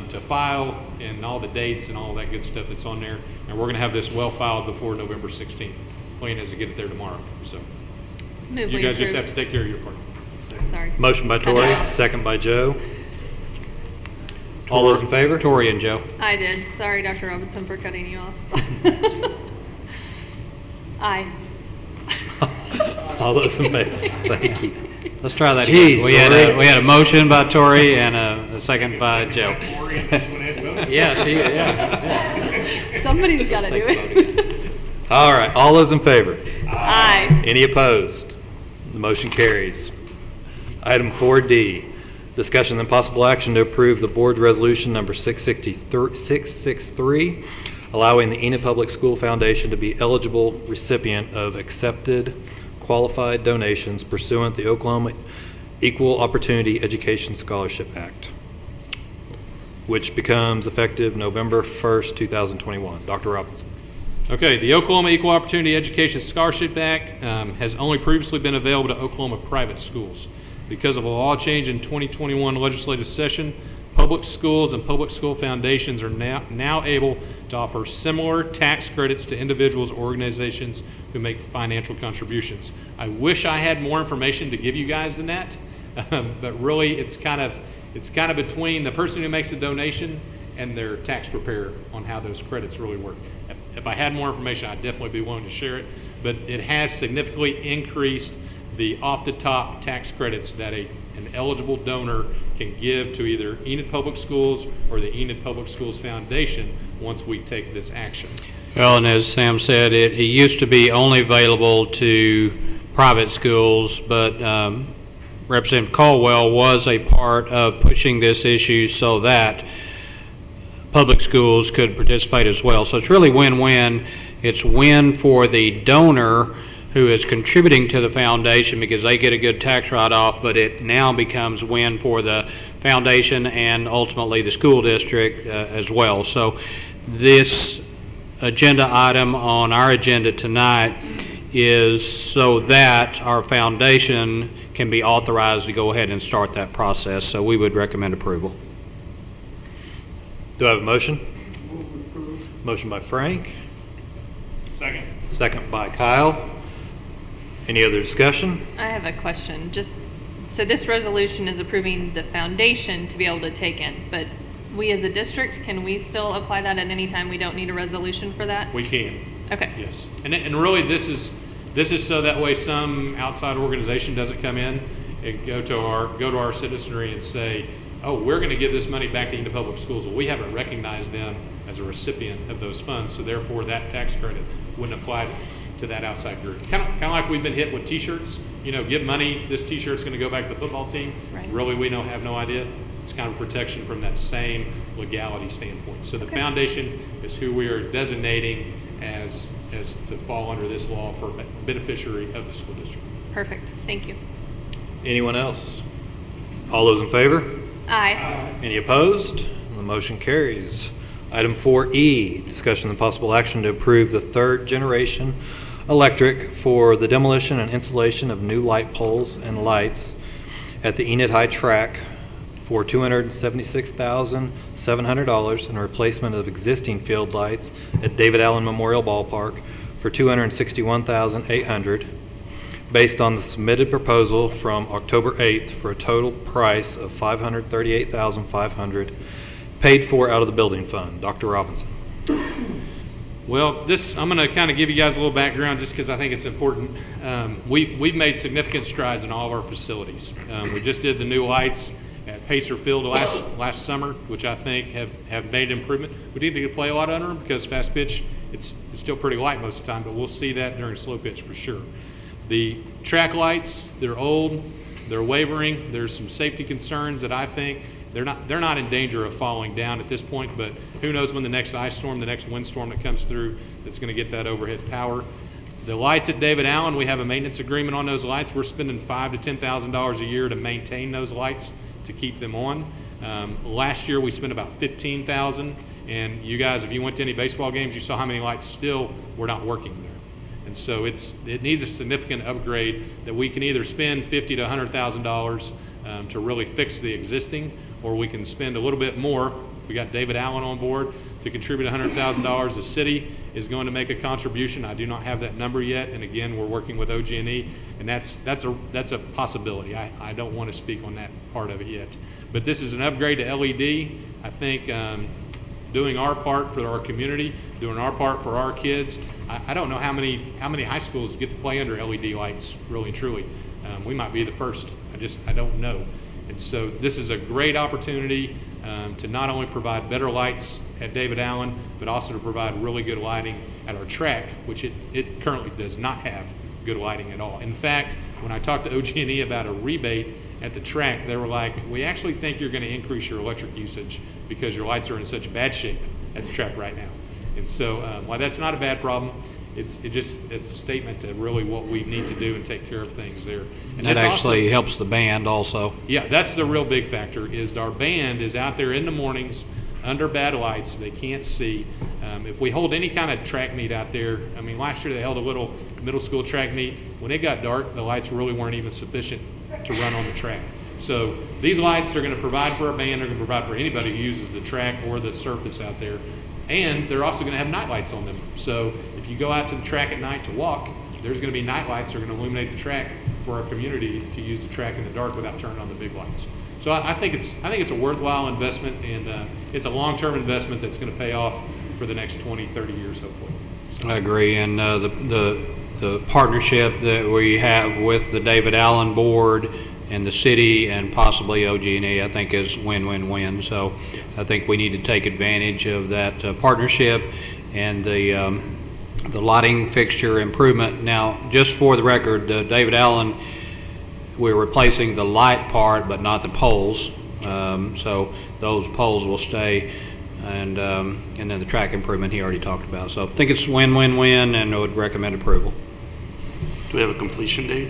to file and all the dates and all that good stuff that's on there. And we're going to have this well filed before November 16th. Plan is to get it there tomorrow. So Move you we guys just approve. have to take care of your part. Sorry. Motion by Tori, second by Joe. All those in favor? Tori and Joe. I did. Sorry, Dr. Robinson, for cutting you off. Aye. All those in favor? Thank you. Let's try that Jeez, again. Tori. We had a motion by Tori and a second by Joe. Yeah, Somebody's got to do it. All right, all those in favor? Aye. Any opposed? The motion carries. Item 4D, discussion and possible action to approve the board resolution number 663, allowing the Enid Public School Foundation to be eligible recipient of accepted qualified donations pursuant the Oklahoma Equal Opportunity Education Scholarship Act, which becomes effective November 1st, 2021. Dr. Robinson. Okay, the Oklahoma Equal Opportunity Education Scholarship Act has only previously been available to Oklahoma private schools. Because of a law change in 2021 legislative session, public schools and public school foundations are now able to offer similar tax credits to individuals or organizations who make financial contributions. I wish I had more information to give you guys than that, but really it's kind of between the person who makes the donation and their tax preparer on how those credits really work. If I had more information, I'd definitely be willing to share it, but it has significantly increased the off-the-top tax credits that an eligible donor can give to either Enid Public Schools or the Enid Public Schools Foundation once we take this action. Well, and as Sam said, it used to be only available to private schools, but Representative Caldwell was a part of pushing this issue so that public schools could participate as well. So it's really win-win. It's win for the donor who is contributing to the foundation because they get a good tax write-off, but it now becomes win for the foundation and ultimately the school district as well. So this agenda item on our agenda tonight is so that our foundation can be authorized to go ahead and start that process. So we would recommend approval. Do I have a motion? Motion by Frank. Second. Second by Kyle. Any other discussion? I have a question. So this resolution is approving the foundation to be able to take in, but we as a district, can we still apply that at any time? We don't need a resolution for that? We can. Okay. Yes, and really this is so that way some outside organization doesn't come in and go to our citizenry and say, oh, we're going to give this money back to Enid Public Schools. Well, we haven't recognized them as a recipient of those funds, so therefore that tax credit wouldn't apply to that outside group. Kind of like we've been hit with T-shirts. Give money, this T-shirt's going to go back to the football team. Right. Really, we have no idea. It's kind of protection from that same legality standpoint. So the foundation is who we are designating as to fall under this law for beneficiary of the school district. Perfect. Thank you. Anyone else? All those in favor? Aye. Any opposed? The motion carries. Item 4E, discussion and possible action to approve the third generation electric for the demolition and installation of new light poles and lights at the Enid High track for $276,700 and replacement of existing field lights at David Allen Memorial Ballpark for $261,800 based on the submitted proposal from October 8th for a total price of $538,500 paid for out of the building fund. Dr. Robinson. Well, I'm going to kind of give you guys a little background just because I think it's important. We've made significant strides in all of our facilities. We just did the new lights at Pacer Field last summer, which I think have made improvement. We need to play a lot under them because fast pitch, it's still pretty light most of the time, but we'll see that during slow pitch for sure. The track lights, they're old, they're wavering. There's some safety concerns that I think they're not in danger of falling down at this point, but who knows when the next ice storm, the next windstorm that comes through that's going to get that overhead power. The lights at David Allen, we have a maintenance agreement on those lights. We're spending $5,000 to $10,000 a year to maintain those lights to keep them on. Last year we spent about $15,000, and you guys, if you went to any baseball games, you saw how many lights still were not working there. And so it needs a significant upgrade that we can either spend $50,000 to $100,000 to really fix the existing, or we can spend a little bit more. We got David Allen on board to contribute $100,000. The city is going to make a contribution. I do not have that number yet, and again, we're working with OG&E, and that's a possibility. I don't want to speak on that part of it yet. But this is an upgrade to LED. I think doing our part for our community, doing our part for our kids. I don't know how many high schools get to play under LED lights, really and truly. We might be the first. I don't know. And so this is a great opportunity to not only provide better lights at David Allen, but also to provide really good lighting at our track, which it currently does not have good lighting at all. In fact, when I talked to OG&E about a rebate at the track, they were like, we actually think you're going to increase your electric usage because your lights are in such bad shape at the track right now. And so while that's not a bad problem, it's a statement to really what we need to do and take care of things there. And That actually helps the band also. Yeah, that's the real big factor, is our band is out there in the mornings under bad lights. They can't see. If we hold any kind of track meet out there, I mean, last year they held a little middle school track meet. When it got dark, the lights really weren't even sufficient to run on the track. So these lights are going to provide for our band. They're going to provide for anybody who uses the track or the surface out there. And they're also going to have night lights on them. So if you go out to the track at night to walk, there's going to be night lights that are going to illuminate the track for our community to use the track in the dark without turning on the big lights. So I think it's a worthwhile investment, and it's a long-term investment that's going to pay off for the next 20, 30 years, hopefully. So. I agree, and the partnership that we have with the David Allen Board and the city and possibly OG&E, I think is win-win-win. So I think we need to take advantage of that partnership and the lighting fixture improvement. Now, just for the record, David Allen, we're replacing the light part, but not the poles. So those poles will stay, and then the track improvement he already talked about. So I think it's win-win-win, and I would recommend approval. Do we have a completion date?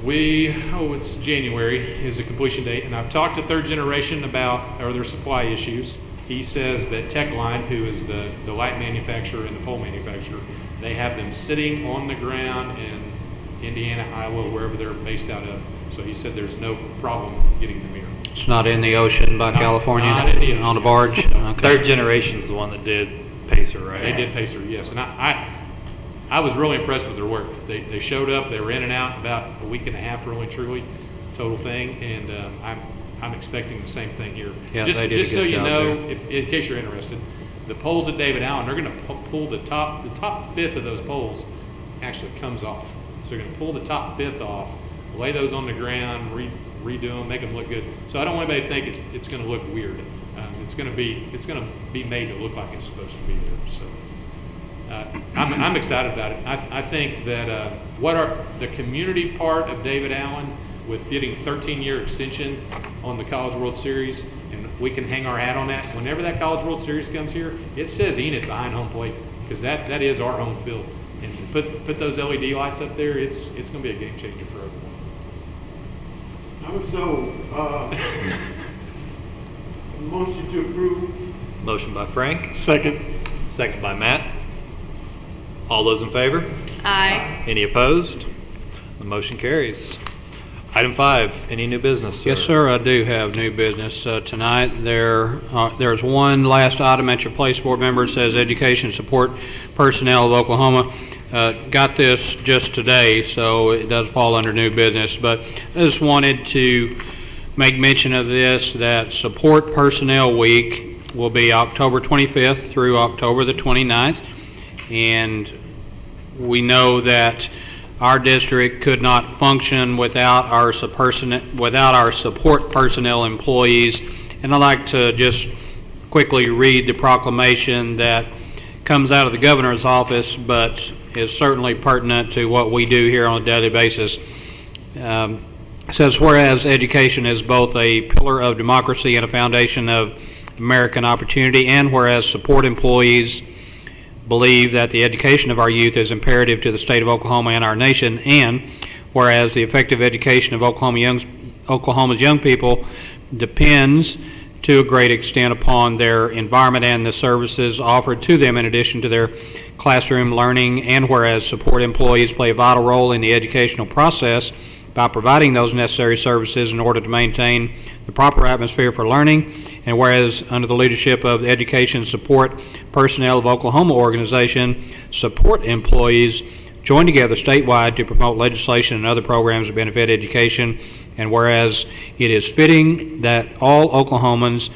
It's January is the completion date, and I've talked to Third Generation about their supply issues. He says that Techline, who is the light manufacturer and the pole manufacturer, they have them sitting on the ground in Indiana, Iowa, wherever they're based out of. So he said there's no problem getting them here. It's not in the ocean by California? Not in the ocean. On a barge? Okay. Third Generation's the one that did Pacer, right? They did Pacer, yes. And I was really impressed with their work. They showed up, they were in and out about a week and a half, really, truly, total thing. And I'm expecting the same thing here. Yeah, just they did a so good you job know, there. in case you're interested, the poles at David Allen, they're going to pull the top fifth of those poles actually comes off. So they're going to pull the top fifth off, lay those on the ground, redo them, make them look good. So I don't want anybody to think it's going to look weird. It's going to be made to look like it's supposed to be there. So I'm excited about it. I think that the community part of David Allen with getting 13-year extension on the College World Series, and we can hang our hat on that. Whenever that College World Series comes here, it says Enid behind home plate, because that is our home field. And to put those LED lights up there, it's going to be a game changer for everyone. Motion to approve. Motion by Frank, Second. second by Matt. All those in favor? Aye. Any opposed? The motion carries. Item 5, any new business? Yes, sir, I do have new business tonight. There's one last item at your place, board member. It says Education Support Personnel of Oklahoma. Got this just today, so it does fall under new business, but I just wanted to make mention of this, that Support Personnel Week will be October 25th through October the 29th, and we know that our district could not function without our support personnel employees. And I'd like to just quickly read the proclamation that comes out of the governor's office, but is certainly pertinent to what we do here on a daily basis. It says, whereas education is both a pillar of democracy and a foundation of American opportunity, and whereas support employees believe that the education of our youth is imperative to the state of Oklahoma and our nation, and whereas the effective education of Oklahoma's young people depends to a great extent upon their environment and the services offered to them in addition to their classroom learning, and whereas support employees play a vital role in the educational process by providing those necessary services in order to maintain the proper atmosphere for learning, and whereas under the leadership of the Education Support Personnel of Oklahoma organization, support employees join together statewide to promote legislation and other programs that benefit education, and whereas it is fitting that all Oklahomans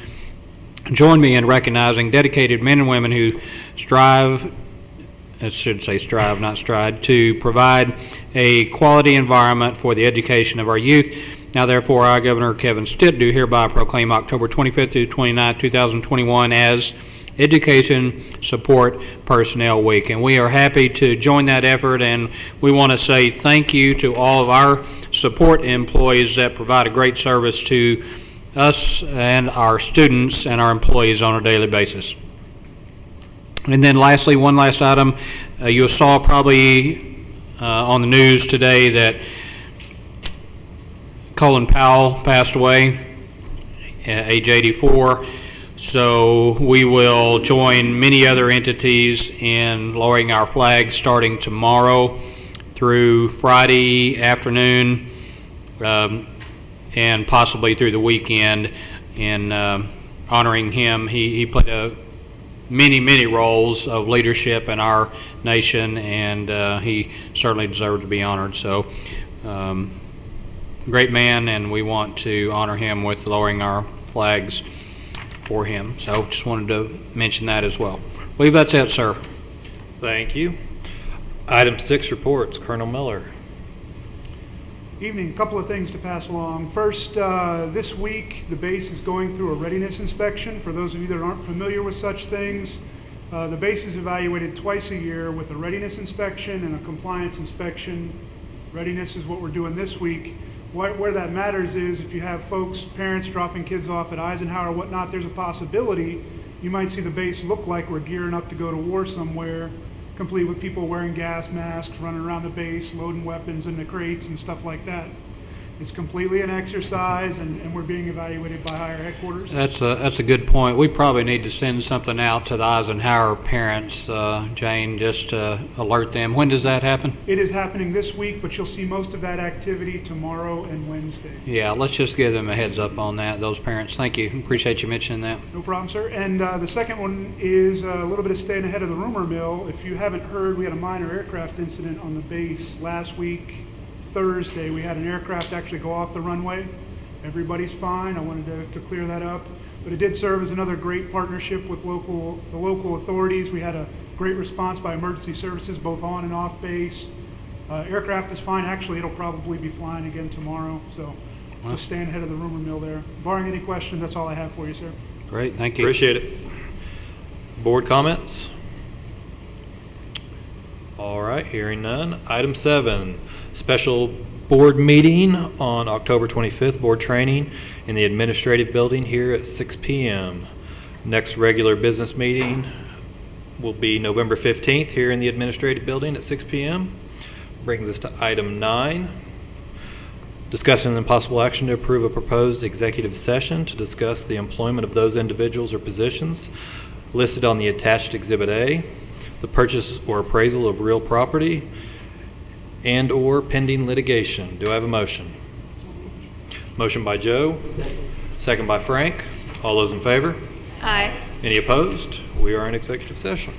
join me in recognizing dedicated men and women who strive I should say strive, not stride, to provide a quality environment for the education of our youth. Now therefore, I, Governor Kevin Stitt, do hereby proclaim October 25th through 29th, 2021 as Education Support Personnel Week. And we are happy to join that effort, and we want to say thank you to all of our support employees that provide a great service to us and our students and our employees on a daily basis. And then lastly, one last item, you saw probably on the news today that Colin Powell passed away at age 84. So we will join many other entities in lowering our flags starting tomorrow through Friday afternoon, and possibly through the weekend in honoring him. He played many roles of leadership in our nation, and he certainly deserved to be honored. So great man, and we want to honor him with lowering our flags for him. So just wanted to mention that as well. I believe that's it, sir. Thank you. Item 6, reports. Colonel Miller. Evening, a couple of things to pass along. First, this week, the base is going through a readiness inspection. For those of you that aren't familiar with such things, the base is evaluated twice a year with a readiness inspection and a compliance inspection. Readiness is what we're doing this week. Where that matters is if you have folks, parents dropping kids off at Eisenhower or whatnot, there's a possibility you might see the base look like we're gearing up to go to war somewhere, complete with people wearing gas masks, running around the base, loading weapons into crates and stuff like that. It's completely an exercise, and we're being evaluated by higher headquarters. That's a good point. We probably need to send something out to the Eisenhower parents, Jane, just to alert them. When does that happen? It is happening this week, but you'll see most of that activity tomorrow and Wednesday. Yeah, let's just give them a heads up on that, those parents. Thank you. Appreciate you mentioning that. No problem, sir. And the second one is a little bit of staying ahead of the rumor mill. If you haven't heard, we had a minor aircraft incident on the base last week. Thursday, we had an aircraft actually go off the runway. Everybody's fine. I wanted to clear that up. But it did serve as another great partnership with the local authorities. We had a great response by emergency services, both on and off base. Aircraft is fine. Actually, it'll probably be flying again tomorrow. So just staying ahead of the rumor mill there. Barring any questions, that's all I have for you, sir. Great, thank you. Appreciate it. Board comments? All right, hearing none. Item 7. Special board meeting on October 25th, board training in the administrative building here at 6 p.m. Next regular business meeting will be November 15th here in the administrative building at 6 p.m. Brings us to item 9. Discussion and possible action to approve a proposed executive session to discuss the employment of those individuals or positions listed on the attached Exhibit A, the purchase or appraisal of real property, and/or pending litigation. Do I have a motion? Motion by Joe. Second by Frank. All those in favor? Aye. Any opposed? We are in executive session.